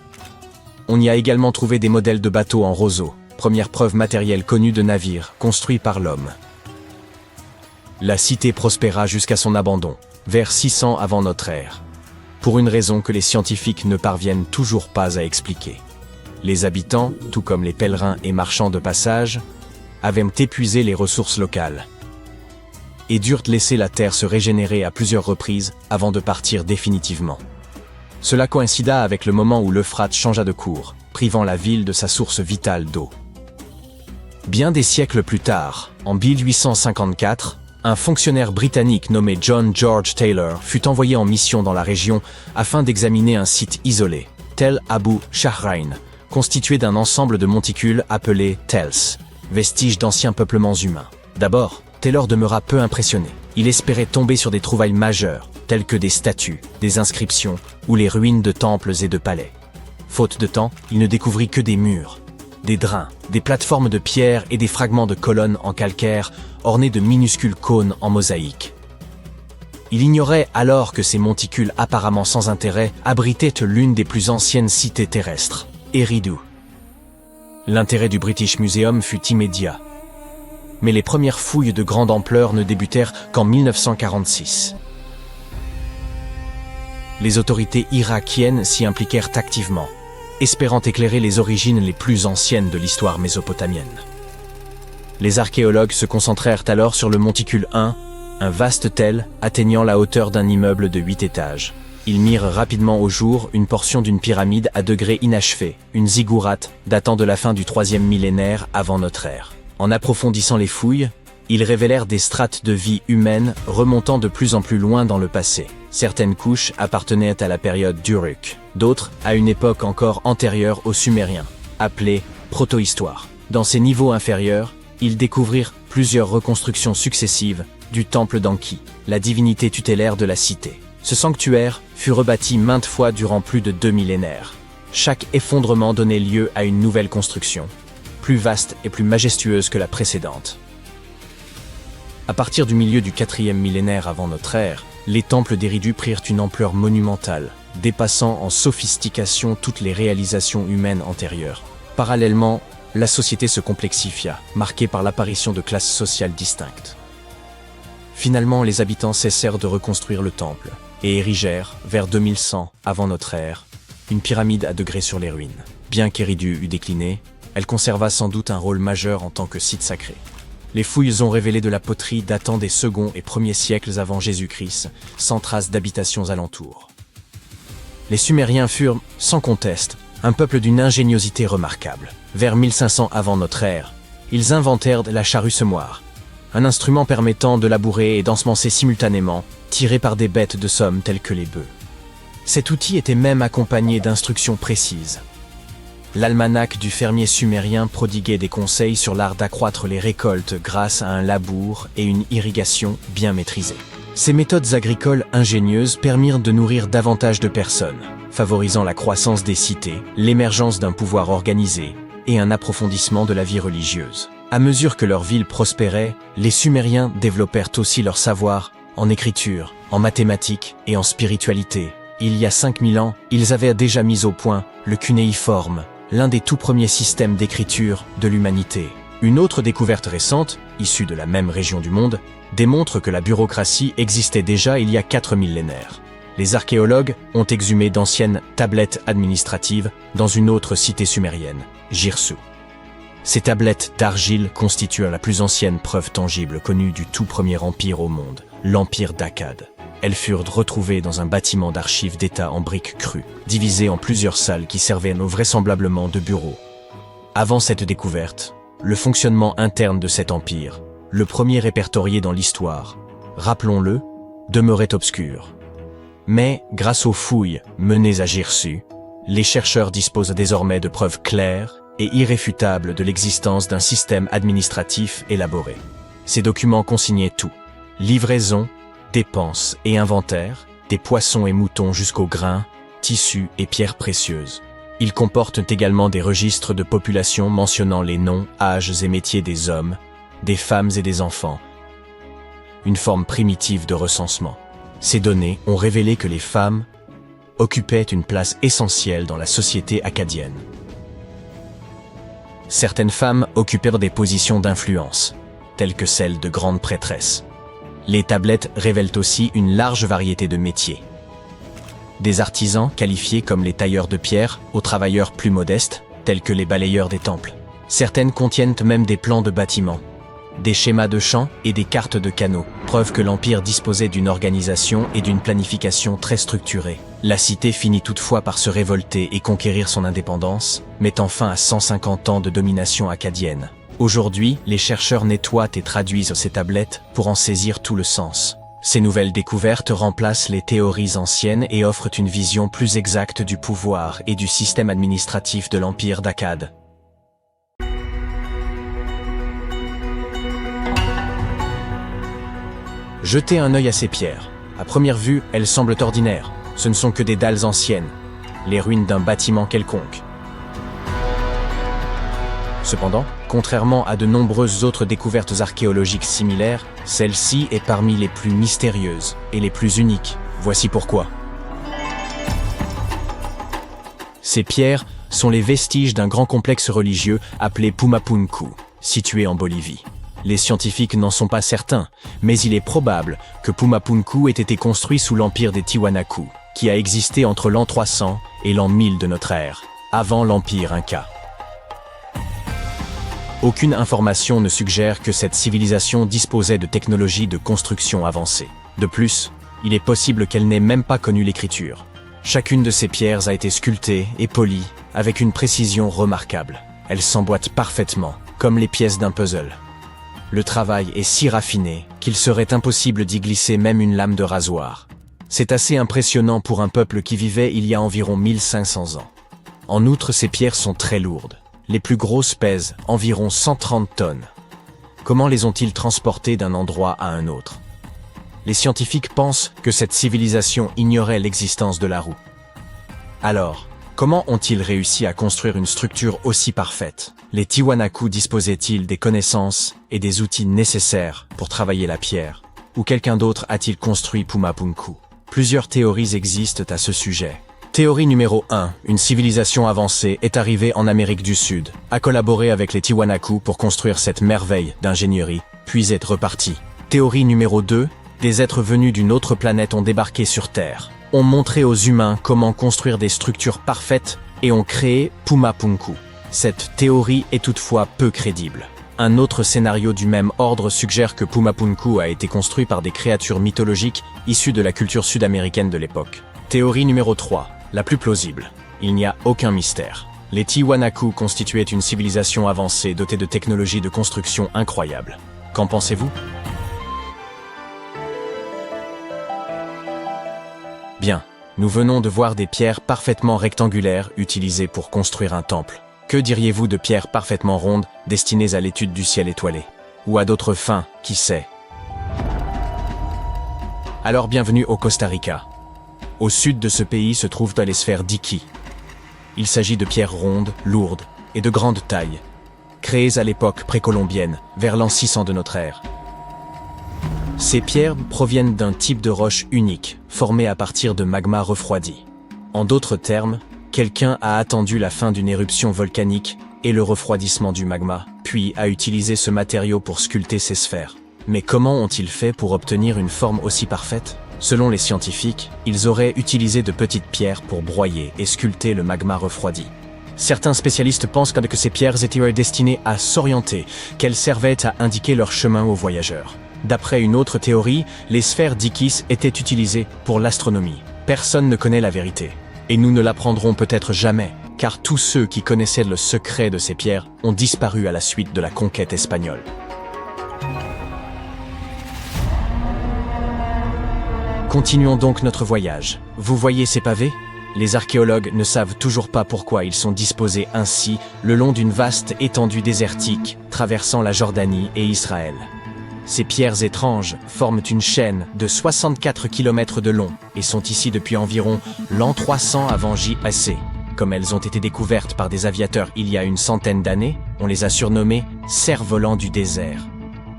On y a également trouvé des modèles de bateaux en roseau, première preuve matérielle connue de navires construits par l'homme. La cité prospéra jusqu'à son abandon, vers 600 avant notre ère, pour une raison que les scientifiques ne parviennent toujours pas à expliquer. Les habitants, tout comme les pèlerins et marchands de passage, avaient épuisé les ressources locales et durent laisser la terre se régénérer à plusieurs reprises avant de partir définitivement. Cela coïncida avec le moment où l'Euphrate changea de cours, privant la ville de sa source vitale d'eau. Bien des siècles plus tard, en 1854, Un fonctionnaire britannique nommé John George Taylor fut envoyé en mission dans la région afin d'examiner un site isolé, Tel Abu Shahrain, constitué d'un ensemble de monticules appelés Tels, vestiges d'anciens peuplements humains. D'abord, Taylor demeura peu impressionné. Il espérait tomber sur des trouvailles majeures, telles que des statues, des inscriptions ou les ruines de temples et de palais. Faute de temps, il ne découvrit que des murs, des drains, des plateformes de pierre et des fragments de colonnes en calcaire ornés de minuscules cônes en mosaïque. Il ignorait alors que ces monticules apparemment sans intérêt abritaient l'une des plus anciennes cités terrestres, Eridu. L'intérêt du British Museum fut immédiat, mais les premières fouilles de grande ampleur ne débutèrent qu'en 1946. Les autorités irakiennes s'y impliquèrent activement, espérant éclairer les origines les plus anciennes de l'histoire mésopotamienne. Les archéologues se concentrèrent alors sur le monticule 1, un vaste tel atteignant la hauteur d'un immeuble de 8 étages. Ils mirent rapidement au jour une portion d'une pyramide à degrés inachevés, une ziggourate datant de la fin du 3e millénaire avant notre ère. En approfondissant les fouilles, ils révélèrent des strates de vie humaine remontant de plus en plus loin dans le passé. Certaines couches appartenaient à la période d'Uruk, d'autres à une époque encore antérieure aux Sumériens, appelée protohistoire. Dans ces niveaux inférieurs, ils découvrirent plusieurs reconstructions successives du temple d'Anki, la divinité tutélaire de la cité. Ce sanctuaire fut rebâti maintes fois durant plus de 2 millénaires. Chaque effondrement donnait lieu à une nouvelle construction, plus vaste et plus majestueuse que la précédente. À partir du milieu du 4e millénaire avant notre ère, les temples d'Eridu prirent une ampleur monumentale, dépassant en sophistication toutes les réalisations humaines antérieures. Parallèlement, la société se complexifia, marquée par l'apparition de classes sociales distinctes. Finalement, les habitants cessèrent de reconstruire le temple et érigèrent, vers 2100 avant notre ère, une pyramide à degrés sur les ruines. Bien qu'Eridu eût décliné, elle conserva sans doute un rôle majeur en tant que site sacré. Les fouilles ont révélé de la poterie datant des 2e et 1er siècles avant Jésus-Christ, sans trace d'habitations alentours. Les Sumériens furent, sans conteste, un peuple d'une ingéniosité remarquable. Vers 1500 avant notre ère, ils inventèrent la charrue semoir, un instrument permettant de labourer et d'ensemencer simultanément, tiré par des bêtes de somme telles que les bœufs. Cet outil était même accompagné d'instructions précises. L'almanach du fermier sumérien prodiguait des conseils sur l'art d'accroître les récoltes grâce à un labour et une irrigation bien maîtrisée. Ces méthodes agricoles ingénieuses permirent de nourrir davantage de personnes, favorisant la croissance des cités, l'émergence d'un pouvoir organisé et un approfondissement de la vie religieuse. À mesure que leur ville prospérait, les Sumériens développèrent aussi leur savoir en écriture, en mathématiques et en spiritualité. Il y a 5000 ans, ils avaient déjà mis au point le cunéiforme, l'un des tout premiers systèmes d'écriture de l'humanité. Une autre découverte récente, issue de la même région du monde, démontre que la bureaucratie existait déjà il y a 4 millénaires. Les archéologues ont exhumé d'anciennes tablettes administratives dans une autre cité sumérienne, Girsu. Ces tablettes d'argile constituent la plus ancienne preuve tangible connue du tout premier empire au monde, l'empire d'Akkad. Elles furent retrouvées dans un bâtiment d'archives d'État en briques crues, divisé en plusieurs salles qui servaient vraisemblablement de bureaux. Avant cette découverte, le fonctionnement interne de cet empire, le premier répertorié dans l'histoire, rappelons-le, demeurait obscur. Mais, grâce aux fouilles menées à Girsu, les chercheurs disposent désormais de preuves claires et irréfutables de l'existence d'un système administratif élaboré. Ces documents consignaient tout, livraison, dépenses et inventaire, des poissons et moutons jusqu'aux grains, tissus et pierres précieuses. Ils comportent également des registres de population mentionnant les noms, âges et métiers des hommes, des femmes et des enfants. Une forme primitive de recensement. Ces données ont révélé que les femmes occupaient une place essentielle dans la société akkadienne. Certaines femmes occupèrent des positions d'influence, telles que celles de grandes prêtresses. Les tablettes révèlent aussi une large variété de métiers. Des artisans qualifiés comme les tailleurs de pierre aux travailleurs plus modestes, tels que les balayeurs des temples. Certaines contiennent même des plans de bâtiments, des schémas de champs et des cartes de canaux, preuve que l'Empire disposait d'une organisation et d'une planification très structurée. La cité finit toutefois par se révolter et conquérir son indépendance, mettant fin à 150 ans de domination akkadienne. Aujourd'hui, les chercheurs nettoient et traduisent ces tablettes pour en saisir tout le sens. Ces nouvelles découvertes remplacent les théories anciennes et offrent une vision plus exacte du pouvoir et du système administratif de l'Empire d'Akkad. Jetez un œil à ces pierres. À première vue, elles semblent ordinaires. Ce ne sont que des dalles anciennes, les ruines d'un bâtiment quelconque. Cependant, contrairement à de nombreuses autres découvertes archéologiques similaires, celle-ci est parmi les plus mystérieuses et les plus uniques. Voici pourquoi. Ces pierres sont les vestiges d'un grand complexe religieux appelé Pumapunku, situé en Bolivie. Les scientifiques n'en sont pas certains, mais il est probable que Pumapunku ait été construit sous l'empire des Tiwanaku, qui a existé entre l'an 300 et l'an 1000 de notre ère, avant l'empire Inca. Aucune information ne suggère que cette civilisation disposait de technologies de construction avancées. De plus, il est possible qu'elle n'ait même pas connu l'écriture. Chacune de ces pierres a été sculptée et polie avec une précision remarquable. Elles s'emboîtent parfaitement, comme les pièces d'un puzzle. Le travail est si raffiné qu'il serait impossible d'y glisser même une lame de rasoir. C'est assez impressionnant pour un peuple qui vivait il y a environ 1500 ans. En outre, ces pierres sont très lourdes. Les plus grosses pèsent environ 130 tonnes. Comment les ont-ils transportées d'un endroit à un autre? Les scientifiques pensent que cette civilisation ignorait l'existence de la roue. Alors, comment ont-ils réussi à construire une structure aussi parfaite? Les Tiwanaku disposaient-ils des connaissances et des outils nécessaires pour travailler la pierre? Ou quelqu'un d'autre a-t-il construit Pumapunku? Plusieurs théories existent à ce sujet. Théorie numéro 1. Une civilisation avancée est arrivée en Amérique du Sud, a collaboré avec les Tiwanaku pour construire cette merveille d'ingénierie, puis est repartie. Théorie numéro 2. Des êtres venus d'une autre planète ont débarqué sur Terre, ont montré aux humains comment construire des structures parfaites et ont créé Pumapunku. Cette théorie est toutefois peu crédible. Un autre scénario du même ordre suggère que Pumapunku a été construit par des créatures mythologiques issues de la culture sud-américaine de l'époque. Théorie numéro 3. La plus plausible. Il n'y a aucun mystère. Les Tiwanaku constituaient une civilisation avancée dotée de technologies de construction incroyables. Qu'en pensez-vous? Bien, nous venons de voir des pierres parfaitement rectangulaires utilisées pour construire un temple. Que diriez-vous de pierres parfaitement rondes destinées à l'étude du ciel étoilé? Ou à d'autres fins, qui sait? Alors bienvenue au Costa Rica. Au sud de ce pays se trouvent les sphères d'Iki. Il s'agit de pierres rondes, lourdes et de grande taille, créées à l'époque précolombienne, vers l'an 600 de notre ère. Ces pierres proviennent d'un type de roche unique, formé à partir de magma refroidi. En d'autres termes, quelqu'un a attendu la fin d'une éruption volcanique et le refroidissement du magma, puis a utilisé ce matériau pour sculpter ces sphères. Mais comment ont-ils fait pour obtenir une forme aussi parfaite? Selon les scientifiques, ils auraient utilisé de petites pierres pour broyer et sculpter le magma refroidi. Certains spécialistes pensent que ces pierres étaient destinées à s'orienter, qu'elles servaient à indiquer leur chemin aux voyageurs. D'après une autre théorie, les sphères d'Ikis étaient utilisées pour l'astronomie. Personne ne connaît la vérité. Et nous ne l'apprendrons peut-être jamais, car tous ceux qui connaissaient le secret de ces pierres ont disparu à la suite de la conquête espagnole. Continuons donc notre voyage. Vous voyez ces pavés? Les archéologues ne savent toujours pas pourquoi ils sont disposés ainsi le long d'une vaste étendue désertique traversant la Jordanie et Israël. Ces pierres étranges forment une chaîne de 64 km de long et sont ici depuis environ l'an 300 avant J.A.C. Comme elles ont été découvertes par des aviateurs il y a une centaine d'années, on les a surnommées « cerfs-volants du désert ».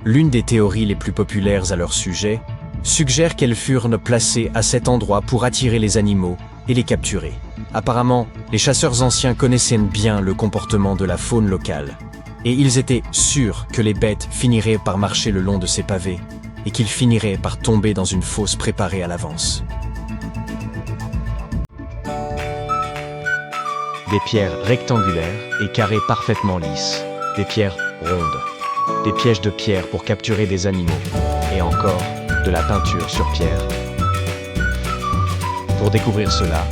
L'une des théories les plus populaires à leur sujet suggère qu'elles furent placées à cet endroit pour attirer les animaux et les capturer. Apparemment, les chasseurs anciens connaissaient bien le comportement de la faune locale, et ils étaient sûrs que les bêtes finiraient par marcher le long de ces pavés, et qu'ils finiraient par tomber dans une fosse préparée à l'avance. Des pierres rectangulaires et carrées parfaitement lisses, des pierres rondes, des pièges de pierre pour capturer des animaux, et encore de la peinture sur pierre. Pour découvrir cela,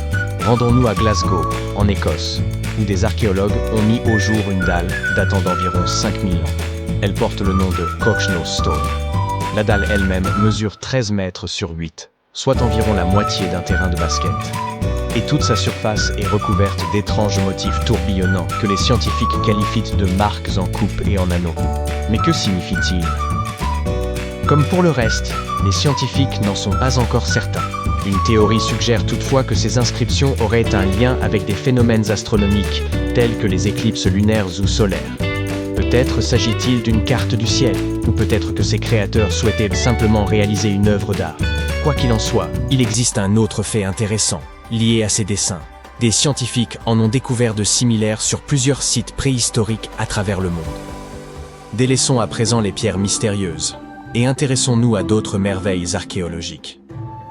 Rendons-nous à Glasgow, en Écosse, où des archéologues ont mis au jour une dalle datant d'environ 5000 ans. Elle porte le nom de Cochno Stone. La dalle elle-même mesure 13 mètres sur 8, soit environ la moitié d'un terrain de basket. Et toute sa surface est recouverte d'étranges motifs tourbillonnants que les scientifiques qualifient de marques en coupe et en anneaux. Mais que signifie-t-il? Comme pour le reste, les scientifiques n'en sont pas encore certains. Une théorie suggère toutefois que ces inscriptions auraient un lien avec des phénomènes astronomiques, tels que les éclipses lunaires ou solaires. Peut-être s'agit-il d'une carte du ciel, ou peut-être que ses créateurs souhaitaient simplement réaliser une œuvre d'art. Quoi qu'il en soit, il existe un autre fait intéressant, lié à ces dessins. Des scientifiques en ont découvert de similaires sur plusieurs sites préhistoriques à travers le monde. Délaissons à présent les pierres mystérieuses, et intéressons-nous à d'autres merveilles archéologiques.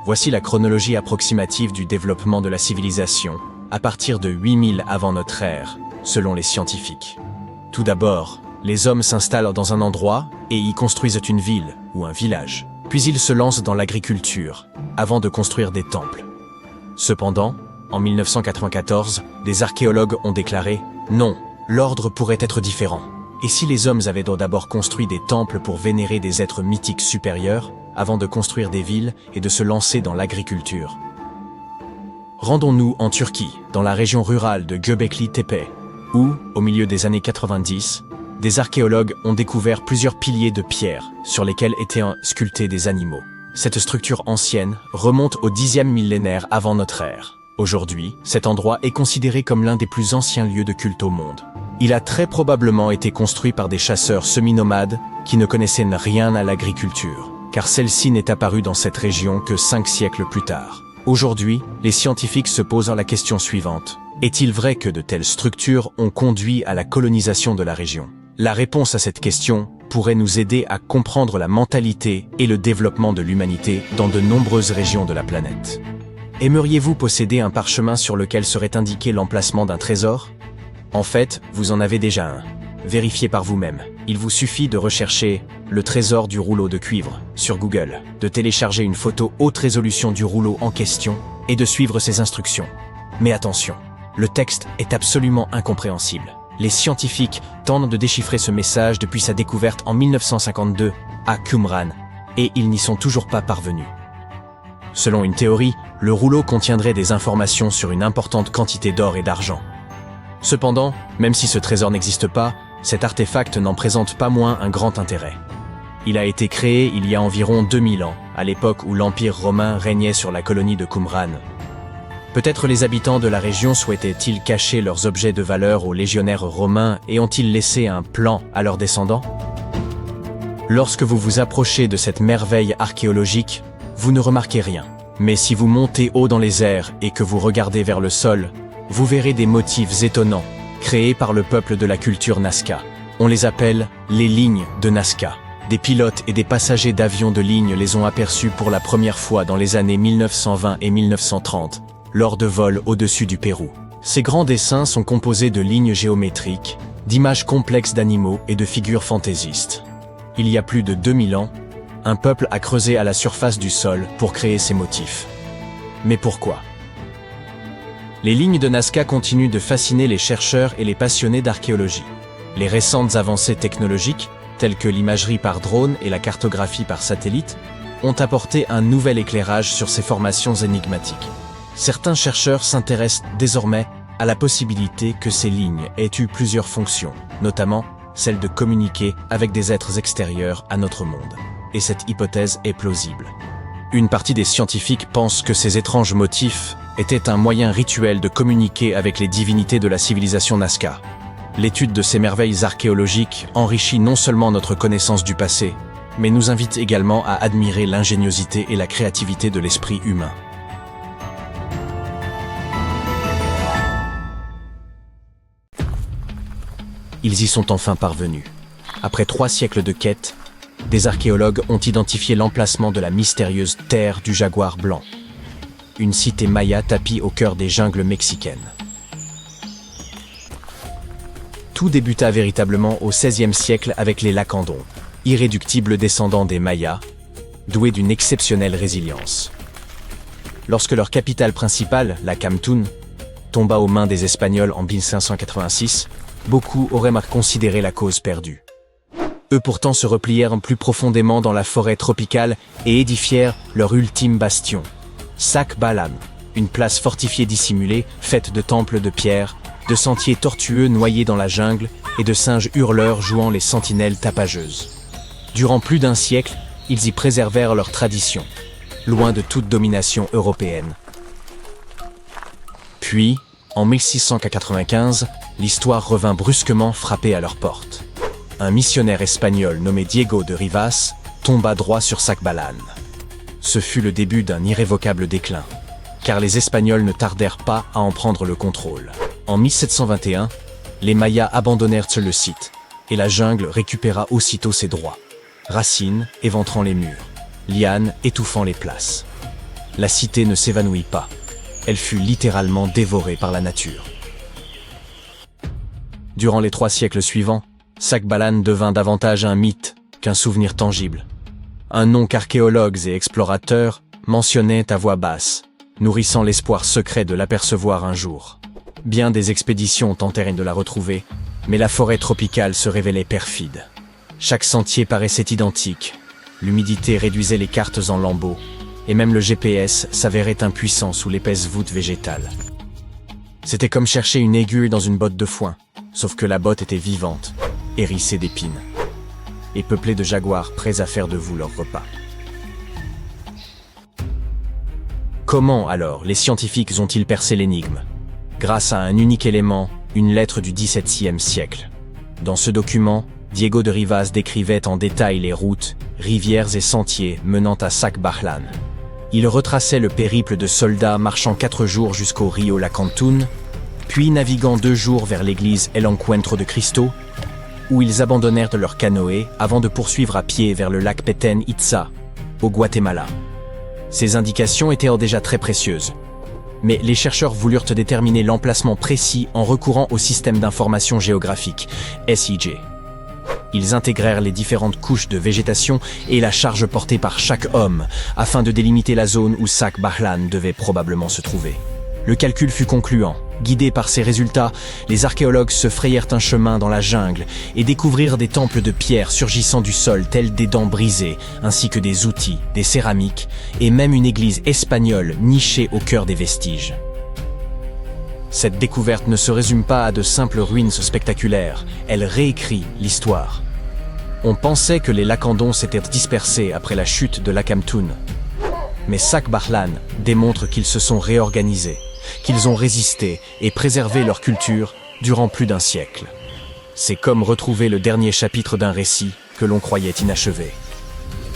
Voici la chronologie approximative du développement de la civilisation, à partir de 8000 avant notre ère, selon les scientifiques. Tout d'abord, les hommes s'installent dans un endroit et y construisent une ville ou un village. Puis ils se lancent dans l'agriculture, avant de construire des temples. Cependant, en 1994, des archéologues ont déclaré « Non, l'ordre pourrait être différent. Et si les hommes avaient d'abord construit des temples pour vénérer des êtres mythiques supérieurs, avant de construire des villes et de se lancer dans l'agriculture ?» Rendons-nous en Turquie, dans la région rurale de Göbekli Tepe, où, au milieu des années 90, des archéologues ont découvert plusieurs piliers de pierre sur lesquels étaient sculptés des animaux. Cette structure ancienne remonte au 10e millénaire avant notre ère. Aujourd'hui, cet endroit est considéré comme l'un des plus anciens lieux de culte au monde. Il a très probablement été construit par des chasseurs semi-nomades qui ne connaissaient rien à l'agriculture, car celle-ci n'est apparue dans cette région que 5 siècles plus tard. Aujourd'hui, les scientifiques se posent la question suivante. Est-il vrai que de telles structures ont conduit à la colonisation de la région? La réponse à cette question pourrait nous aider à comprendre la mentalité et le développement de l'humanité dans de nombreuses régions de la planète. Aimeriez-vous posséder un parchemin sur lequel serait indiqué l'emplacement d'un trésor? En fait, vous en avez déjà un. Vérifiez par vous-même. Il vous suffit de rechercher « le trésor du rouleau de cuivre » sur Google, de télécharger une photo haute résolution du rouleau en question et de suivre ses instructions. Mais attention, le texte est absolument incompréhensible. Les scientifiques tentent de déchiffrer ce message depuis sa découverte en 1952 à Qumran, et ils n'y sont toujours pas parvenus. Selon une théorie, le rouleau contiendrait des informations sur une importante quantité d'or et d'argent. Cependant, même si ce trésor n'existe pas, cet artefact n'en présente pas moins un grand intérêt. Il a été créé il y a environ 2000 ans, à l'époque où l'Empire romain régnait sur la colonie de Qumran. Peut-être les habitants de la région souhaitaient-ils cacher leurs objets de valeur aux légionnaires romains et ont-ils laissé un plan à leurs descendants? Lorsque vous vous approchez de cette merveille archéologique, vous ne remarquez rien. Mais si vous montez haut dans les airs et que vous regardez vers le sol, vous verrez des motifs étonnants, créés par le peuple de la culture Nazca. On les appelle les lignes de Nazca. Des pilotes et des passagers d'avions de ligne les ont aperçus pour la première fois dans les années 1920 et 1930, lors de vols au-dessus du Pérou. Ces grands dessins sont composés de lignes géométriques, d'images complexes d'animaux et de figures fantaisistes. Il y a plus de 2000 ans, un peuple a creusé à la surface du sol pour créer ces motifs. Mais pourquoi? Les lignes de Nazca continuent de fasciner les chercheurs et les passionnés d'archéologie. Les récentes avancées technologiques, telles que l'imagerie par drone et la cartographie par satellite, ont apporté un nouvel éclairage sur ces formations énigmatiques. Certains chercheurs s'intéressent désormais à la possibilité que ces lignes aient eu plusieurs fonctions, notamment celle de communiquer avec des êtres extérieurs à notre monde. Et cette hypothèse est plausible. Une partie des scientifiques pense que ces étranges motifs étaient un moyen rituel de communiquer avec les divinités de la civilisation Nazca. L'étude de ces merveilles archéologiques enrichit non seulement notre connaissance du passé, mais nous invite également à admirer l'ingéniosité et la créativité de l'esprit humain. Ils y sont enfin parvenus. Après 3 siècles de quête, des archéologues ont identifié l'emplacement de la mystérieuse terre du jaguar blanc. Une cité maya tapie au cœur des jungles mexicaines. Tout débuta véritablement au XVIe siècle avec les Lacandons, irréductibles descendants des Mayas, doués d'une exceptionnelle résilience. Lorsque leur capitale principale, la Camtoun, tomba aux mains des Espagnols en 1586, beaucoup auraient considéré la cause perdue. Eux pourtant se replièrent plus profondément dans la forêt tropicale et édifièrent leur ultime bastion, Sac Balan, une place fortifiée dissimulée, faite de temples de pierre, de sentiers tortueux noyés dans la jungle et de singes hurleurs jouant les sentinelles tapageuses. Durant plus d'un siècle, ils y préservèrent leur tradition, loin de toute domination européenne. Puis, en 1695, l'histoire revint brusquement frapper à leur porte. Un missionnaire espagnol nommé Diego de Rivas tomba droit sur Sac Balan. Ce fut le début d'un irrévocable déclin, car les Espagnols ne tardèrent pas à en prendre le contrôle. En 1721, les Mayas abandonnèrent le site, et la jungle récupéra aussitôt ses droits. Racines éventrant les murs, lianes étouffant les places. La cité ne s'évanouit pas, elle fut littéralement dévorée par la nature. Durant les 3 siècles suivants, Sac Balan devint davantage un mythe qu'un souvenir tangible. Un nom qu'archéologues et explorateurs mentionnaient à voix basse, nourrissant l'espoir secret de l'apercevoir un jour. Bien des expéditions tentèrent de la retrouver, mais la forêt tropicale se révélait perfide. Chaque sentier paraissait identique, l'humidité réduisait les cartes en lambeaux, et même le GPS s'avérait impuissant sous l'épaisse voûte végétale. C'était comme chercher une aiguille dans une botte de foin, sauf que la botte était vivante, hérissée d'épines, et peuplée de jaguars prêts à faire de vous leur repas. Comment alors les scientifiques ont-ils percé l'énigme? Grâce à un unique élément, une lettre du XVIIe siècle. Dans ce document, Diego de Rivas décrivait en détail les routes, rivières et sentiers menant à Sac Balan. Il retraçait le périple de soldats marchant 4 jours jusqu'au Rio La Cantun, puis naviguant 2 jours vers l'église El Encuentro de Cristo, où ils abandonnèrent leur canoë avant de poursuivre à pied vers le lac Petén Itzá, au Guatemala. Ces indications étaient déjà très précieuses. Mais les chercheurs voulurent déterminer l'emplacement précis en recourant au système d'information géographique, SIG. Ils intégrèrent les différentes couches de végétation et la charge portée par chaque homme, afin de délimiter la zone où Sac Balan devait probablement se trouver. Le calcul fut concluant. Guidés par ces résultats, les archéologues se frayèrent un chemin dans la jungle et découvrirent des temples de pierre surgissant du sol tels des dents brisées, ainsi que des outils, des céramiques et même une église espagnole nichée au cœur des vestiges. Cette découverte ne se résume pas à de simples ruines spectaculaires, elle réécrit l'histoire. On pensait que les Lacandons s'étaient dispersés après la chute de Lacamtun. Mais Sac Balan démontre qu'ils se sont réorganisés, qu'ils ont résisté et préservé leur culture durant plus d'un siècle. C'est comme retrouver le dernier chapitre d'un récit que l'on croyait inachevé.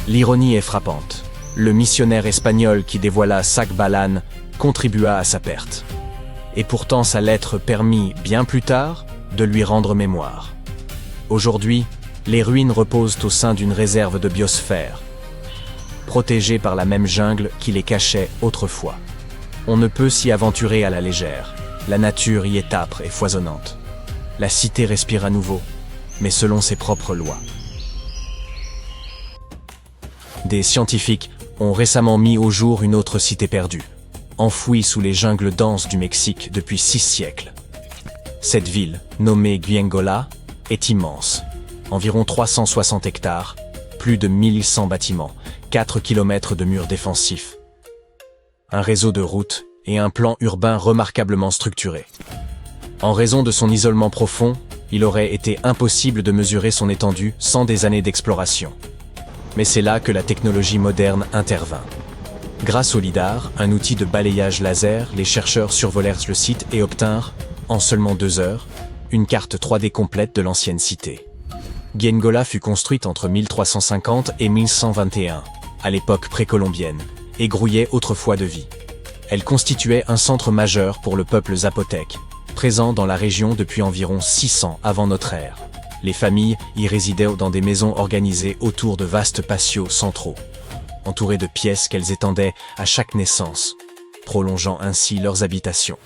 L'ironie est frappante. Le missionnaire espagnol qui dévoila Sac Balan contribua à sa perte. Et pourtant sa lettre permit, bien plus tard, de lui rendre mémoire. Aujourd'hui, les ruines reposent au sein d'une réserve de biosphère, protégées par la même jungle qui les cachait autrefois. On ne peut s'y aventurer à la légère. La nature y est âpre et foisonnante. La cité respire à nouveau, mais selon ses propres lois. Des scientifiques ont récemment mis au jour une autre cité perdue, enfouie sous les jungles denses du Mexique depuis 6 siècles. Cette ville, nommée Guyengola, est immense. Environ 360 hectares, plus de 1100 bâtiments, 4 km de murs défensifs, un réseau de routes et un plan urbain remarquablement structuré. En raison de son isolement profond, il aurait été impossible de mesurer son étendue sans des années d'exploration. Mais c'est là que la technologie moderne intervint. Grâce au lidar, un outil de balayage laser, les chercheurs survolèrent le site et obtinrent, en seulement 2 heures, une carte 3D complète de l'ancienne cité. Guyengola fut construite entre 1350 et 1121, à l'époque précolombienne, et grouillait autrefois de vie. Elle constituait un centre majeur pour le peuple zapotèque, présent dans la région depuis environ 600 avant notre ère. Les familles y résidaient dans des maisons organisées autour de vastes patios centraux, entourés de pièces qu'elles étendaient à chaque naissance, prolongeant ainsi leurs habitations.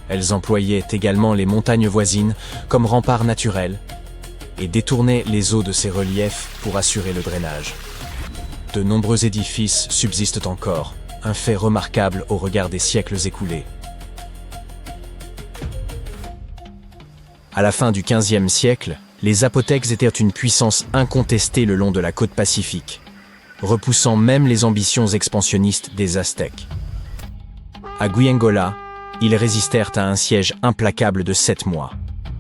Elles employaient également les montagnes voisines comme rempart naturel et détournaient les eaux de ces reliefs pour assurer le drainage. De nombreux édifices subsistent encore, un fait remarquable au regard des siècles écoulés. À la fin du XVe siècle, les Zapothèques étaient une puissance incontestée le long de la côte pacifique, repoussant même les ambitions expansionnistes des Aztèques. À Guyengola, ils résistèrent à un siège implacable de 7 mois.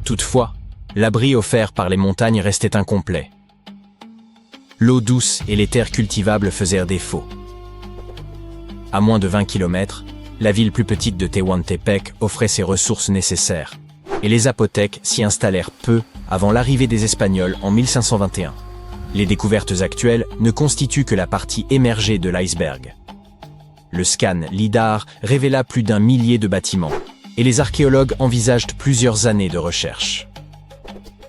Toutefois, l'abri offert par les montagnes restait incomplet. L'eau douce et les terres cultivables faisèrent défaut. À moins de 20 km, la ville plus petite de Tehuantepec offrait ses ressources nécessaires, et les Zapothèques s'y installèrent peu avant l'arrivée des Espagnols en 1521. Les découvertes actuelles ne constituent que la partie émergée de l'iceberg. Le scan LIDAR révéla plus d'1 millier de bâtiments, et les archéologues envisagent plusieurs années de recherche.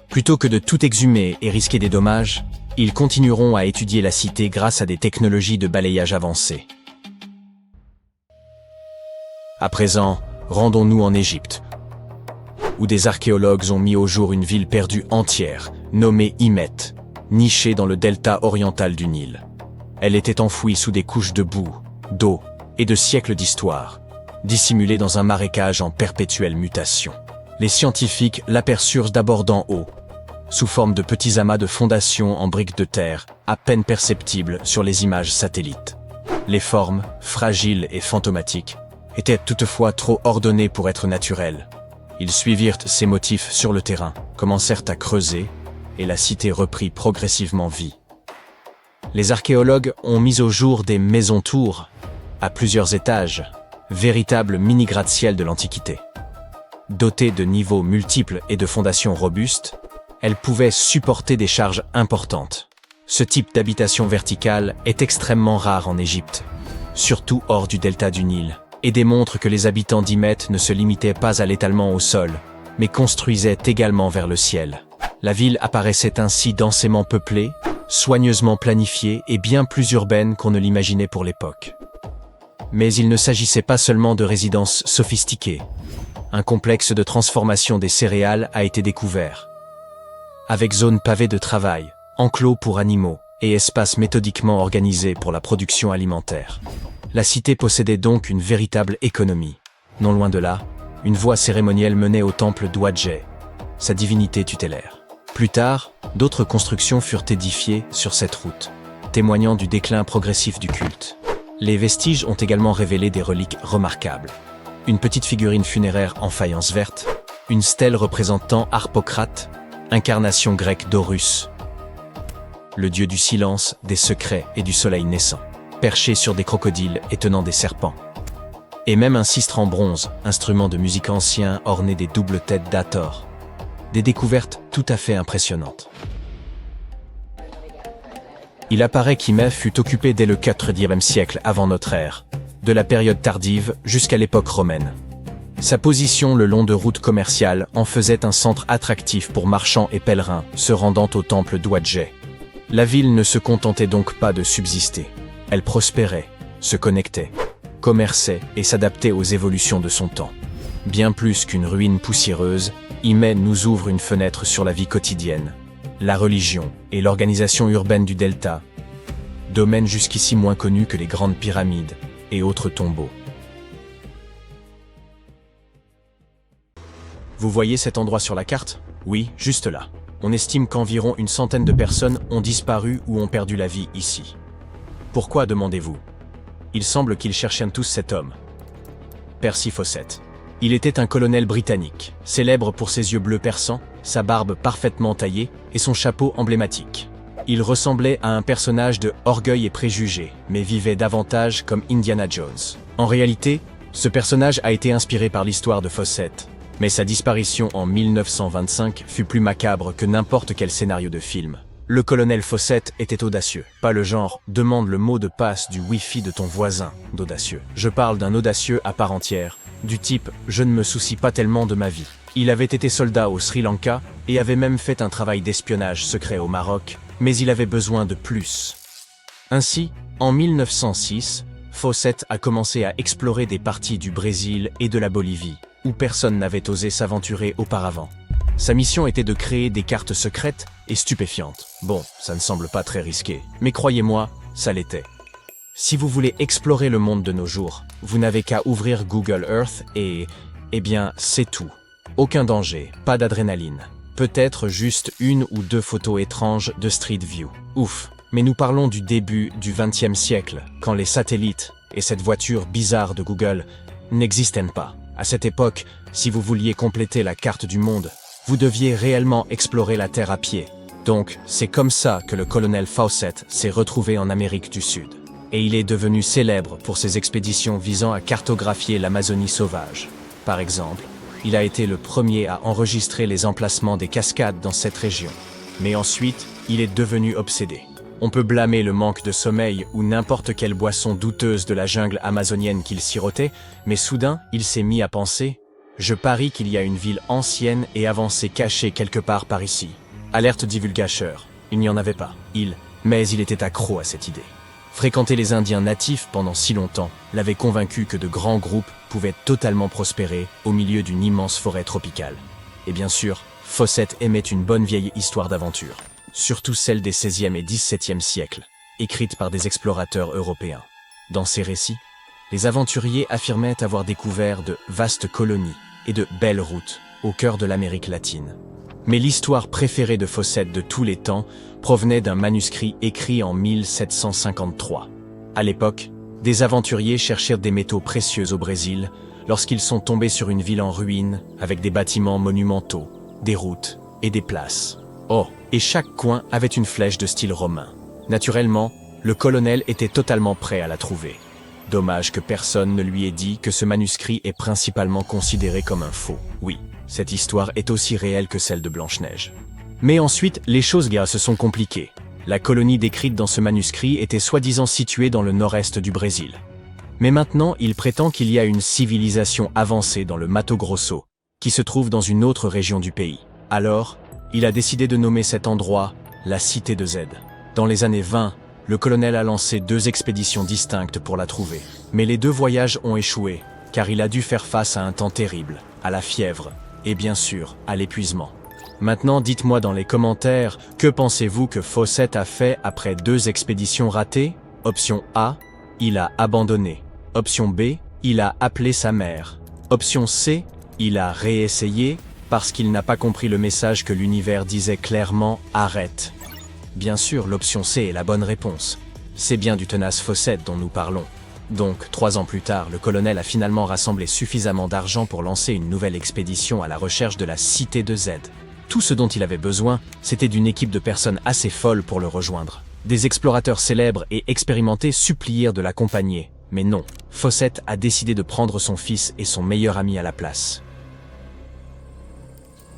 Plutôt que de tout exhumer et risquer des dommages, ils continueront à étudier la cité grâce à des technologies de balayage avancées. À présent, rendons-nous en Égypte, où des archéologues ont mis au jour une ville perdue entière, nommée Imet, nichée dans le delta oriental du Nil. Elle était enfouie sous des couches de boue, d'eau et de siècles d'histoire, dissimulée dans un marécage en perpétuelle mutation. Les scientifiques l'aperçurent d'abord d'en haut, sous forme de petits amas de fondations en briques de terre, à peine perceptibles sur les images satellites. Les formes, fragiles et fantomatiques, étaient toutefois trop ordonnées pour être naturelles. Ils suivirent ces motifs sur le terrain, commencèrent à creuser, et la cité reprit progressivement vie. Les archéologues ont mis au jour des maisons-tours, à plusieurs étages, véritables mini-gratte-ciel de l'Antiquité. Dotées de niveaux multiples et de fondations robustes, elles pouvaient supporter des charges importantes. Ce type d'habitation verticale est extrêmement rare en Égypte, surtout hors du delta du Nil, et démontre que les habitants d'Imet ne se limitaient pas à l'étalement au sol, mais construisaient également vers le ciel. La ville apparaissait ainsi densément peuplée, soigneusement planifiée et bien plus urbaine qu'on ne l'imaginait pour l'époque. Mais il ne s'agissait pas seulement de résidences sophistiquées. Un complexe de transformation des céréales a été découvert, avec zones pavées de travail, enclos pour animaux et espaces méthodiquement organisés pour la production alimentaire. La cité possédait donc une véritable économie. Non loin de là, une voie cérémonielle menait au temple d'Ouadjet, sa divinité tutélaire. Plus tard, d'autres constructions furent édifiées sur cette route, témoignant du déclin progressif du culte. Les vestiges ont également révélé des reliques remarquables. Une petite figurine funéraire en faïence verte, une stèle représentant Harpocrate, incarnation grecque d'Horus, le dieu du silence, des secrets et du soleil naissant, perché sur des crocodiles et tenant des serpents. Et même un sistre en bronze, instrument de musique ancien orné des doubles têtes d'Hathor. Des découvertes tout à fait impressionnantes. Il apparaît qu'Imet fut occupé dès le IVe siècle avant notre ère, de la période tardive jusqu'à l'époque romaine. Sa position le long de routes commerciales en faisait un centre attractif pour marchands et pèlerins se rendant au temple d'Ouadjet. La ville ne se contentait donc pas de subsister. Elle prospérait, se connectait, commerçait et s'adaptait aux évolutions de son temps. Bien plus qu'une ruine poussiéreuse, Imet nous ouvre une fenêtre sur la vie quotidienne, la religion et l'organisation urbaine du delta, domaine jusqu'ici moins connu que les grandes pyramides et autres tombeaux. Vous voyez cet endroit sur la carte? Oui, juste là. On estime qu'environ une centaine de personnes ont disparu ou ont perdu la vie ici. Pourquoi, demandez-vous? Il semble qu'ils cherchaient tous cet homme, Percy Fawcett. Il était un colonel britannique, célèbre pour ses yeux bleus perçants, sa barbe parfaitement taillée et son chapeau emblématique. Il ressemblait à un personnage de Orgueil et Préjugés, mais vivait davantage comme Indiana Jones. En réalité, ce personnage a été inspiré par l'histoire de Fawcett, mais sa disparition en 1925 fut plus macabre que n'importe quel scénario de film. Le colonel Fawcett était audacieux, pas le genre « demande le mot de passe du Wi-Fi de ton voisin » d'audacieux. Je parle d'un audacieux à part entière, du type « je ne me soucie pas tellement de ma vie ». Il avait été soldat au Sri Lanka et avait même fait un travail d'espionnage secret au Maroc, mais il avait besoin de plus. Ainsi, en 1906, Fawcett a commencé à explorer des parties du Brésil et de la Bolivie, où personne n'avait osé s'aventurer auparavant. Sa mission était de créer des cartes secrètes et stupéfiantes. Bon, ça ne semble pas très risqué, mais croyez-moi, ça l'était. Si vous voulez explorer le monde de nos jours, vous n'avez qu'à ouvrir Google Earth et... eh bien, c'est tout. Aucun danger, pas d'adrénaline. Peut-être juste une ou deux photos étranges de Street View. Ouf, mais nous parlons du début du XXe siècle, quand les satellites et cette voiture bizarre de Google n'existaient pas. À cette époque, si vous vouliez compléter la carte du monde, vous deviez réellement explorer la Terre à pied. Donc, c'est comme ça que le colonel Fawcett s'est retrouvé en Amérique du Sud. Et il est devenu célèbre pour ses expéditions visant à cartographier l'Amazonie sauvage. Par exemple, il a été le premier à enregistrer les emplacements des cascades dans cette région. Mais ensuite, il est devenu obsédé. On peut blâmer le manque de sommeil ou n'importe quelle boisson douteuse de la jungle amazonienne qu'il sirotait, mais soudain, il s'est mis à penser « Je parie qu'il y a une ville ancienne et avancée cachée quelque part par ici. » Alerte divulgateur, il n'y en avait pas. Mais il était accro à cette idée. Fréquenter les Indiens natifs pendant si longtemps l'avait convaincu que de grands groupes pouvaient totalement prospérer au milieu d'une immense forêt tropicale. Et bien sûr, Fawcett aimait une bonne vieille histoire d'aventure, surtout celle des XVIe et XVIIe siècles, écrite par des explorateurs européens. Dans ces récits, les aventuriers affirmaient avoir découvert de vastes colonies et de belles routes au cœur de l'Amérique latine. Mais l'histoire préférée de Fawcett de tous les temps provenait d'un manuscrit écrit en 1753. À l'époque, des aventuriers cherchèrent des métaux précieux au Brésil lorsqu'ils sont tombés sur une ville en ruine avec des bâtiments monumentaux, des routes et des places. Oh, et chaque coin avait une flèche de style romain. Naturellement, le colonel était totalement prêt à la trouver. Dommage que personne ne lui ait dit que ce manuscrit est principalement considéré comme un faux. Oui, cette histoire est aussi réelle que celle de Blanche-Neige. Mais ensuite, les choses se sont compliquées. La colonie décrite dans ce manuscrit était soi-disant située dans le nord-est du Brésil. Mais maintenant, il prétend qu'il y a une civilisation avancée dans le Mato Grosso, qui se trouve dans une autre région du pays. Alors, il a décidé de nommer cet endroit la Cité de Z. Dans les années 20, le colonel a lancé 2 expéditions distinctes pour la trouver. Mais les 2 voyages ont échoué, car il a dû faire face à un temps terrible, à la fièvre, et bien sûr, à l'épuisement. Maintenant, dites-moi dans les commentaires, que pensez-vous que Fawcett a fait après 2 expéditions ratées? Option A, il a abandonné. Option B, il a appelé sa mère. Option C, il a réessayé parce qu'il n'a pas compris le message que l'univers disait clairement « Arrête ». Bien sûr, l'option C est la bonne réponse. C'est bien du tenace Fawcett dont nous parlons. Donc, 3 ans plus tard, le colonel a finalement rassemblé suffisamment d'argent pour lancer une nouvelle expédition à la recherche de la Cité de Z. Tout ce dont il avait besoin, c'était d'une équipe de personnes assez folles pour le rejoindre. Des explorateurs célèbres et expérimentés supplièrent de l'accompagner. Mais non, Fawcett a décidé de prendre son fils et son meilleur ami à la place.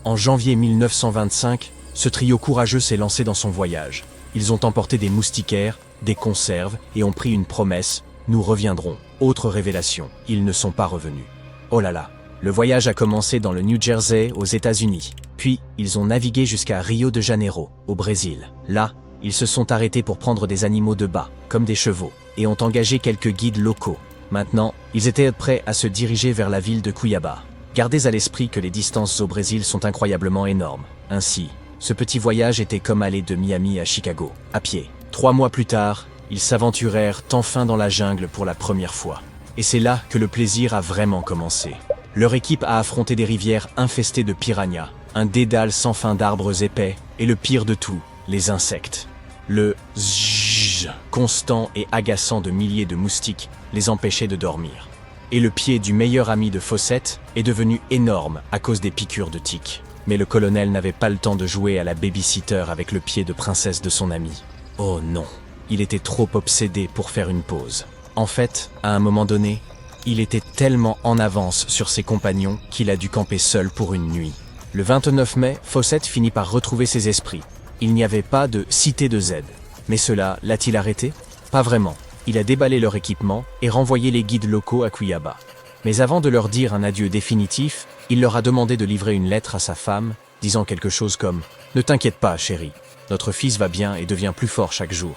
En janvier 1925, ce trio courageux s'est lancé dans son voyage. Ils ont emporté des moustiquaires, des conserves et ont pris une promesse « Nous reviendrons ». Autre révélation, ils ne sont pas revenus. Oh là là, le voyage a commencé dans le New Jersey aux États-Unis. Puis, ils ont navigué jusqu'à Rio de Janeiro, au Brésil. Là, ils se sont arrêtés pour prendre des animaux de bas, comme des chevaux, et ont engagé quelques guides locaux. Maintenant, ils étaient prêts à se diriger vers la ville de Cuiabá. Gardez à l'esprit que les distances au Brésil sont incroyablement énormes. Ainsi, ce petit voyage était comme aller de Miami à Chicago, à pied. 3 mois plus tard, ils s'aventurèrent enfin dans la jungle pour la première fois. Et c'est là que le plaisir a vraiment commencé. Leur équipe a affronté des rivières infestées de piranhas, un dédale sans fin d'arbres épais, et le pire de tout, les insectes. Le zzzz constant et agaçant de milliers de moustiques les empêchait de dormir. Et le pied du meilleur ami de Fawcett est devenu énorme à cause des piqûres de tiques. Mais le colonel n'avait pas le temps de jouer à la babysitter avec le pied de princesse de son ami. Oh non, il était trop obsédé pour faire une pause. En fait, à un moment donné, il était tellement en avance sur ses compagnons qu'il a dû camper seul pour une nuit. Le 29 mai, Fawcett finit par retrouver ses esprits. Il n'y avait pas de Cité de Z. Mais cela l'a-t-il arrêté? Pas vraiment. Il a déballé leur équipement et renvoyé les guides locaux à Cuiabá. Mais avant de leur dire un adieu définitif, il leur a demandé de livrer une lettre à sa femme, disant quelque chose comme « Ne t'inquiète pas, chérie, notre fils va bien et devient plus fort chaque jour. »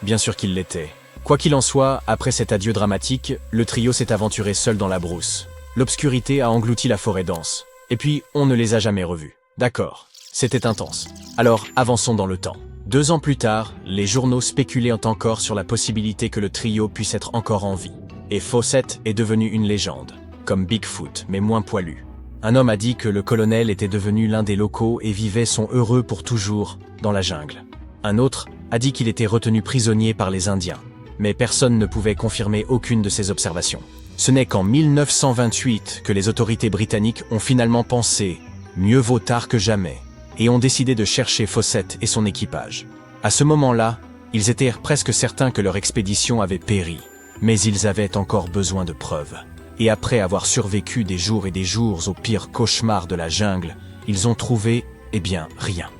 Bien sûr qu'il l'était. Quoi qu'il en soit, après cet adieu dramatique, le trio s'est aventuré seul dans la brousse. L'obscurité a englouti la forêt dense. Et puis, on ne les a jamais revus. D'accord, c'était intense. Alors, avançons dans le temps. 2 ans plus tard, les journaux spéculaient encore sur la possibilité que le trio puisse être encore en vie. Et Fawcett est devenu une légende, comme Bigfoot, mais moins poilu. Un homme a dit que le colonel était devenu l'un des locaux et vivait son heureux pour toujours dans la jungle. Un autre a dit qu'il était retenu prisonnier par les Indiens, mais personne ne pouvait confirmer aucune de ces observations. Ce n'est qu'en 1928 que les autorités britanniques ont finalement pensé « mieux vaut tard que jamais » et ont décidé de chercher Fawcett et son équipage. À ce moment-là, ils étaient presque certains que leur expédition avait péri, mais ils avaient encore besoin de preuves. Et après avoir survécu des jours et des jours au pire cauchemar de la jungle, ils ont trouvé, rien.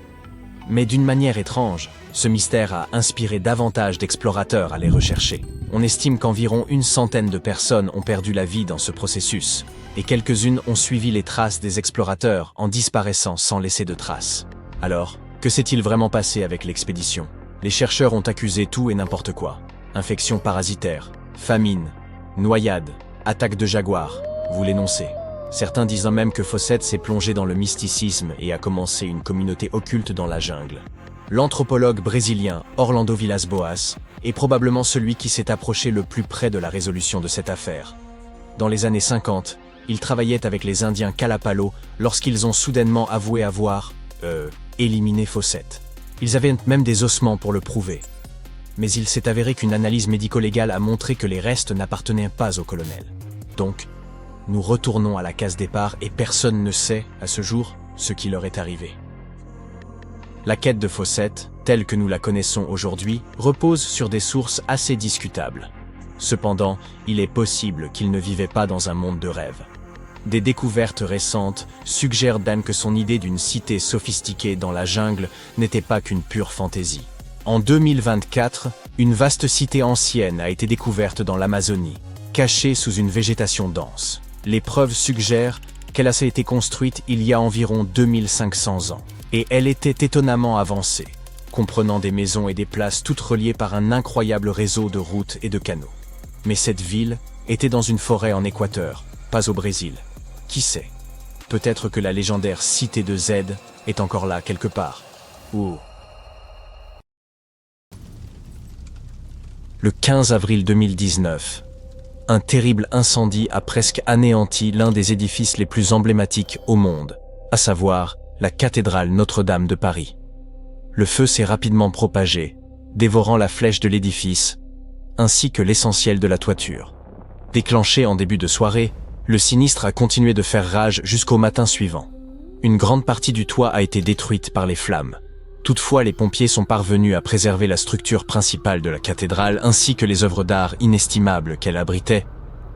Mais d'une manière étrange, ce mystère a inspiré davantage d'explorateurs à les rechercher. On estime qu'environ 100 de personnes ont perdu la vie dans ce processus, et quelques-unes ont suivi les traces des explorateurs en disparaissant sans laisser de traces. Alors, que s'est-il vraiment passé avec l'expédition? Les chercheurs ont accusé tout et n'importe quoi. Infections parasitaires, famine, noyade, attaque de jaguars, vous l'énoncez. Certains disent même que Fawcett s'est plongé dans le mysticisme et a commencé une communauté occulte dans la jungle. L'anthropologue brésilien Orlando Villas-Boas est probablement celui qui s'est approché le plus près de la résolution de cette affaire. Dans les années 50, il travaillait avec les Indiens Kalapalo lorsqu'ils ont soudainement avoué avoir éliminé Fawcett. Ils avaient même des ossements pour le prouver. Mais il s'est avéré qu'une analyse médico-légale a montré que les restes n'appartenaient pas au colonel. Donc, nous retournons à la case départ et personne ne sait, à ce jour, ce qui leur est arrivé. La quête de Fawcett, telle que nous la connaissons aujourd'hui, repose sur des sources assez discutables. Cependant, il est possible qu'il ne vivait pas dans un monde de rêve. Des découvertes récentes suggèrent même que son idée d'une cité sophistiquée dans la jungle n'était pas qu'une pure fantaisie. En 2024, une vaste cité ancienne a été découverte dans l'Amazonie, cachée sous une végétation dense. Les preuves suggèrent qu'elle a été construite il y a environ 2500 ans, et elle était étonnamment avancée, comprenant des maisons et des places toutes reliées par un incroyable réseau de routes et de canaux. Mais cette ville était dans une forêt en Équateur, pas au Brésil. Qui sait? Peut-être que la légendaire Cité de Z est encore là quelque part. Ou... Le 15 avril 2019, un terrible incendie a presque anéanti l'un des édifices les plus emblématiques au monde, à savoir la cathédrale Notre-Dame de Paris. Le feu s'est rapidement propagé, dévorant la flèche de l'édifice, ainsi que l'essentiel de la toiture. Déclenché en début de soirée, le sinistre a continué de faire rage jusqu'au matin suivant. Une grande partie du toit a été détruite par les flammes. Toutefois, les pompiers sont parvenus à préserver la structure principale de la cathédrale ainsi que les œuvres d'art inestimables qu'elle abritait,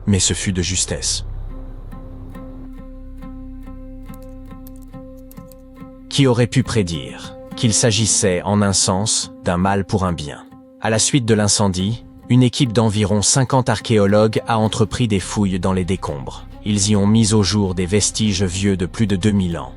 mais ce fut de justesse. Qui aurait pu prédire qu'il s'agissait, en un sens, d'un mal pour un bien? À la suite de l'incendie, une équipe d'environ 50 archéologues a entrepris des fouilles dans les décombres. Ils y ont mis au jour des vestiges vieux de plus de 2000 ans.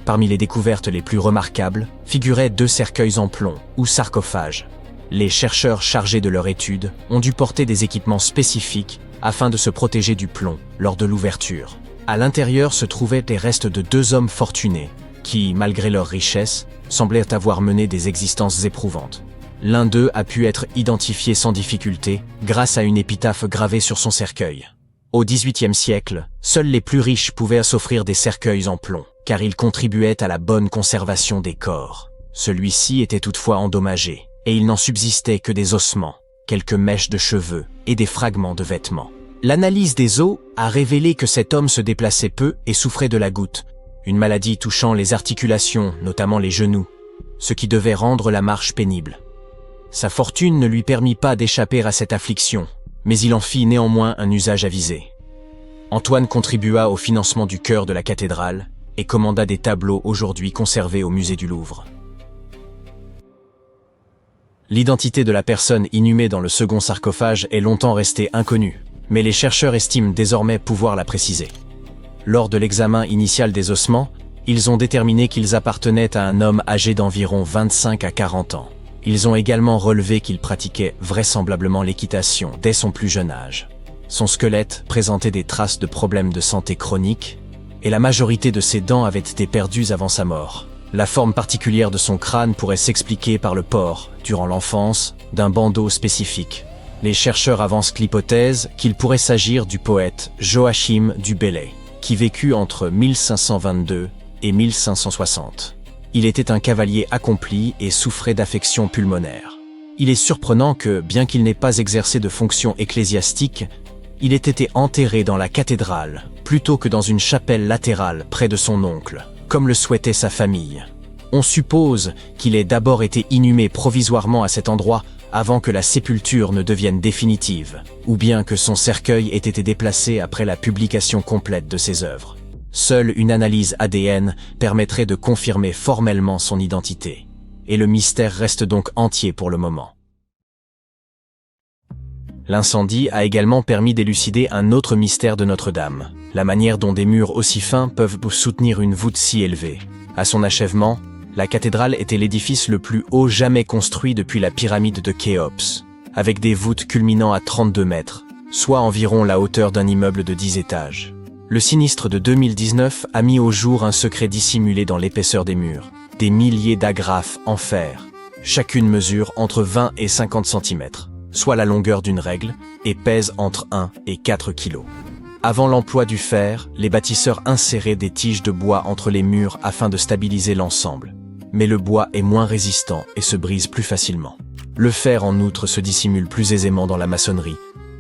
Parmi les découvertes les plus remarquables figuraient 2 cercueils en plomb ou sarcophages. Les chercheurs chargés de leur étude ont dû porter des équipements spécifiques afin de se protéger du plomb lors de l'ouverture. À l'intérieur se trouvaient les restes de 2 hommes fortunés qui, malgré leur richesse, semblaient avoir mené des existences éprouvantes. L'un d'eux a pu être identifié sans difficulté grâce à une épitaphe gravée sur son cercueil. Au XVIIIe siècle, seuls les plus riches pouvaient s'offrir des cercueils en plomb, car ils contribuaient à la bonne conservation des corps. Celui-ci était toutefois endommagé, et il n'en subsistait que des ossements, quelques mèches de cheveux et des fragments de vêtements. L'analyse des os a révélé que cet homme se déplaçait peu et souffrait de la goutte, une maladie touchant les articulations, notamment les genoux, ce qui devait rendre la marche pénible. Sa fortune ne lui permit pas d'échapper à cette affliction, mais il en fit néanmoins un usage avisé. Antoine contribua au financement du chœur de la cathédrale et commanda des tableaux aujourd'hui conservés au musée du Louvre. L'identité de la personne inhumée dans le second sarcophage est longtemps restée inconnue, mais les chercheurs estiment désormais pouvoir la préciser. Lors de l'examen initial des ossements, ils ont déterminé qu'ils appartenaient à un homme âgé d'environ 25 à 40 ans. Ils ont également relevé qu'il pratiquait vraisemblablement l'équitation dès son plus jeune âge. Son squelette présentait des traces de problèmes de santé chroniques, et la majorité de ses dents avaient été perdues avant sa mort. La forme particulière de son crâne pourrait s'expliquer par le port, durant l'enfance, d'un bandeau spécifique. Les chercheurs avancent l'hypothèse qu'il pourrait s'agir du poète Joachim du Bellay, qui vécut entre 1522 et 1560. Il était un cavalier accompli et souffrait d'affections pulmonaires. Il est surprenant que, bien qu'il n'ait pas exercé de fonction ecclésiastique, il ait été enterré dans la cathédrale, plutôt que dans une chapelle latérale près de son oncle, comme le souhaitait sa famille. On suppose qu'il ait d'abord été inhumé provisoirement à cet endroit avant que la sépulture ne devienne définitive, ou bien que son cercueil ait été déplacé après la publication complète de ses œuvres. Seule une analyse ADN permettrait de confirmer formellement son identité, et le mystère reste donc entier pour le moment. L'incendie a également permis d'élucider un autre mystère de Notre-Dame, la manière dont des murs aussi fins peuvent soutenir une voûte si élevée. À son achèvement, la cathédrale était l'édifice le plus haut jamais construit depuis la pyramide de Khéops, avec des voûtes culminant à 32 mètres, soit environ la hauteur d'un immeuble de 10 étages. Le sinistre de 2019 a mis au jour un secret dissimulé dans l'épaisseur des murs, des milliers d'agrafes en fer. Chacune mesure entre 20 et 50 cm, soit la longueur d'une règle, et pèse entre 1 et 4 kg. Avant l'emploi du fer, les bâtisseurs inséraient des tiges de bois entre les murs afin de stabiliser l'ensemble. Mais le bois est moins résistant et se brise plus facilement. Le fer, en outre, se dissimule plus aisément dans la maçonnerie,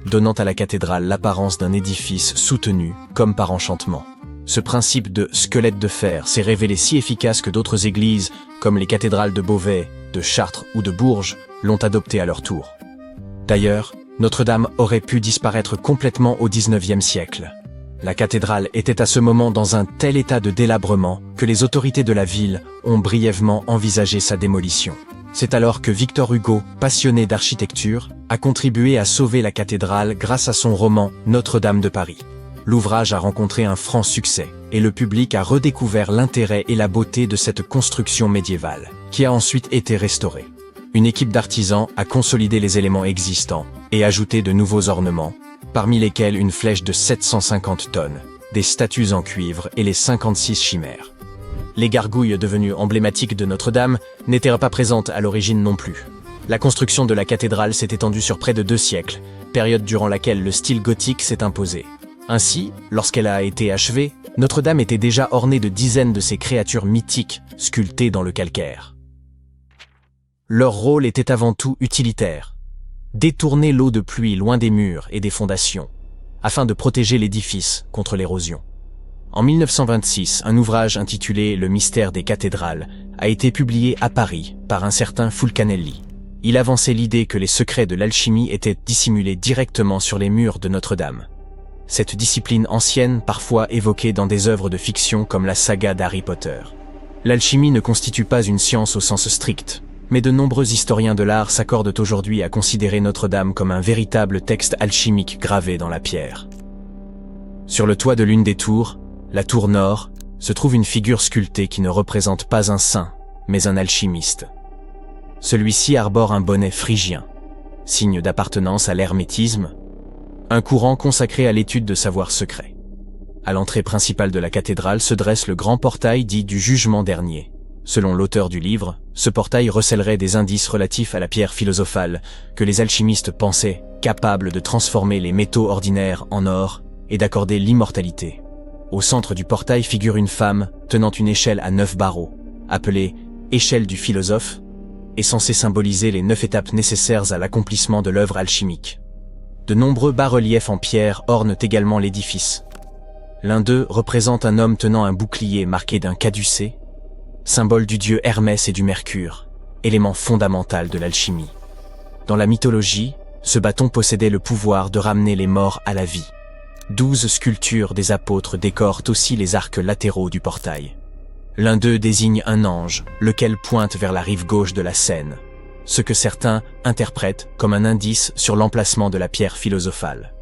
donnant à la cathédrale l'apparence d'un édifice soutenu, comme par enchantement. Ce principe de squelette de fer s'est révélé si efficace que d'autres églises, comme les cathédrales de Beauvais, de Chartres ou de Bourges, l'ont adopté à leur tour. D'ailleurs, Notre-Dame aurait pu disparaître complètement au XIXe siècle. La cathédrale était à ce moment dans un tel état de délabrement que les autorités de la ville ont brièvement envisagé sa démolition. C'est alors que Victor Hugo, passionné d'architecture, a contribué à sauver la cathédrale grâce à son roman Notre-Dame de Paris. L'ouvrage a rencontré un franc succès et le public a redécouvert l'intérêt et la beauté de cette construction médiévale, qui a ensuite été restaurée. Une équipe d'artisans a consolidé les éléments existants et ajouté de nouveaux ornements, parmi lesquels une flèche de 750 tonnes, des statues en cuivre et les 56 chimères. Les gargouilles devenues emblématiques de Notre-Dame n'étaient pas présentes à l'origine non plus. La construction de la cathédrale s'est étendue sur près de 2 siècles, période durant laquelle le style gothique s'est imposé. Ainsi, lorsqu'elle a été achevée, Notre-Dame était déjà ornée de dizaines de ces créatures mythiques sculptées dans le calcaire. Leur rôle était avant tout utilitaire. Détourner l'eau de pluie loin des murs et des fondations, afin de protéger l'édifice contre l'érosion. En 1926, un ouvrage intitulé « Le mystère des cathédrales » a été publié à Paris par un certain Fulcanelli. Il avançait l'idée que les secrets de l'alchimie étaient dissimulés directement sur les murs de Notre-Dame. Cette discipline ancienne, parfois évoquée dans des œuvres de fiction comme la saga d'Harry Potter. L'alchimie ne constitue pas une science au sens strict, mais de nombreux historiens de l'art s'accordent aujourd'hui à considérer Notre-Dame comme un véritable texte alchimique gravé dans la pierre. Sur le toit de l'une des tours, la tour nord, se trouve une figure sculptée qui ne représente pas un saint, mais un alchimiste. Celui-ci arbore un bonnet phrygien, signe d'appartenance à l'hermétisme, un courant consacré à l'étude de savoirs secrets. À l'entrée principale de la cathédrale se dresse le grand portail dit du jugement dernier. Selon l'auteur du livre, ce portail recèlerait des indices relatifs à la pierre philosophale que les alchimistes pensaient capables de transformer les métaux ordinaires en or et d'accorder l'immortalité. Au centre du portail figure une femme tenant une échelle à 9 barreaux, appelée « échelle du philosophe » et censée symboliser les 9 étapes nécessaires à l'accomplissement de l'œuvre alchimique. De nombreux bas-reliefs en pierre ornent également l'édifice. L'un d'eux représente un homme tenant un bouclier marqué d'un caducée, symbole du dieu Hermès et du mercure, élément fondamental de l'alchimie. Dans la mythologie, ce bâton possédait le pouvoir de ramener les morts à la vie. 12 sculptures des apôtres décorent aussi les arcs latéraux du portail. L'un d'eux désigne un ange, lequel pointe vers la rive gauche de la Seine, ce que certains interprètent comme un indice sur l'emplacement de la pierre philosophale.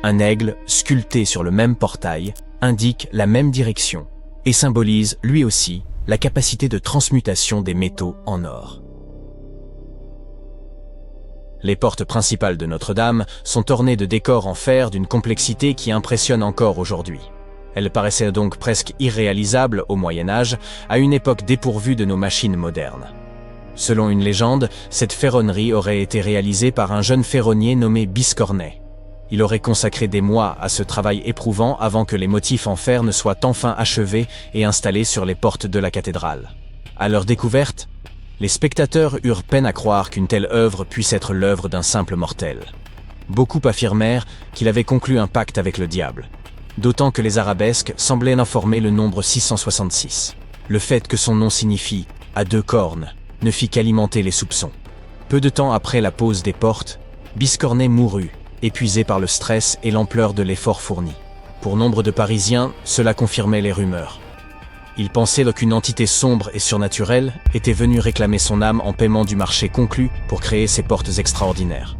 Un aigle, sculpté sur le même portail, indique la même direction et symbolise, lui aussi, la capacité de transmutation des métaux en or. Les portes principales de Notre-Dame sont ornées de décors en fer d'une complexité qui impressionne encore aujourd'hui. Elles paraissaient donc presque irréalisables au Moyen-Âge, à une époque dépourvue de nos machines modernes. Selon une légende, cette ferronnerie aurait été réalisée par un jeune ferronnier nommé Biscornet. Il aurait consacré des mois à ce travail éprouvant avant que les motifs en fer ne soient enfin achevés et installés sur les portes de la cathédrale. À leur découverte, les spectateurs eurent peine à croire qu'une telle œuvre puisse être l'œuvre d'un simple mortel. Beaucoup affirmèrent qu'il avait conclu un pacte avec le diable, d'autant que les arabesques semblaient informer le nombre 666. Le fait que son nom signifie « à deux cornes » ne fit qu'alimenter les soupçons. Peu de temps après la pose des portes, Biscornet mourut, épuisé par le stress et l'ampleur de l'effort fourni. Pour nombre de Parisiens, cela confirmait les rumeurs. Ils pensaient qu'une entité sombre et surnaturelle était venue réclamer son âme en paiement du marché conclu pour créer ces portes extraordinaires.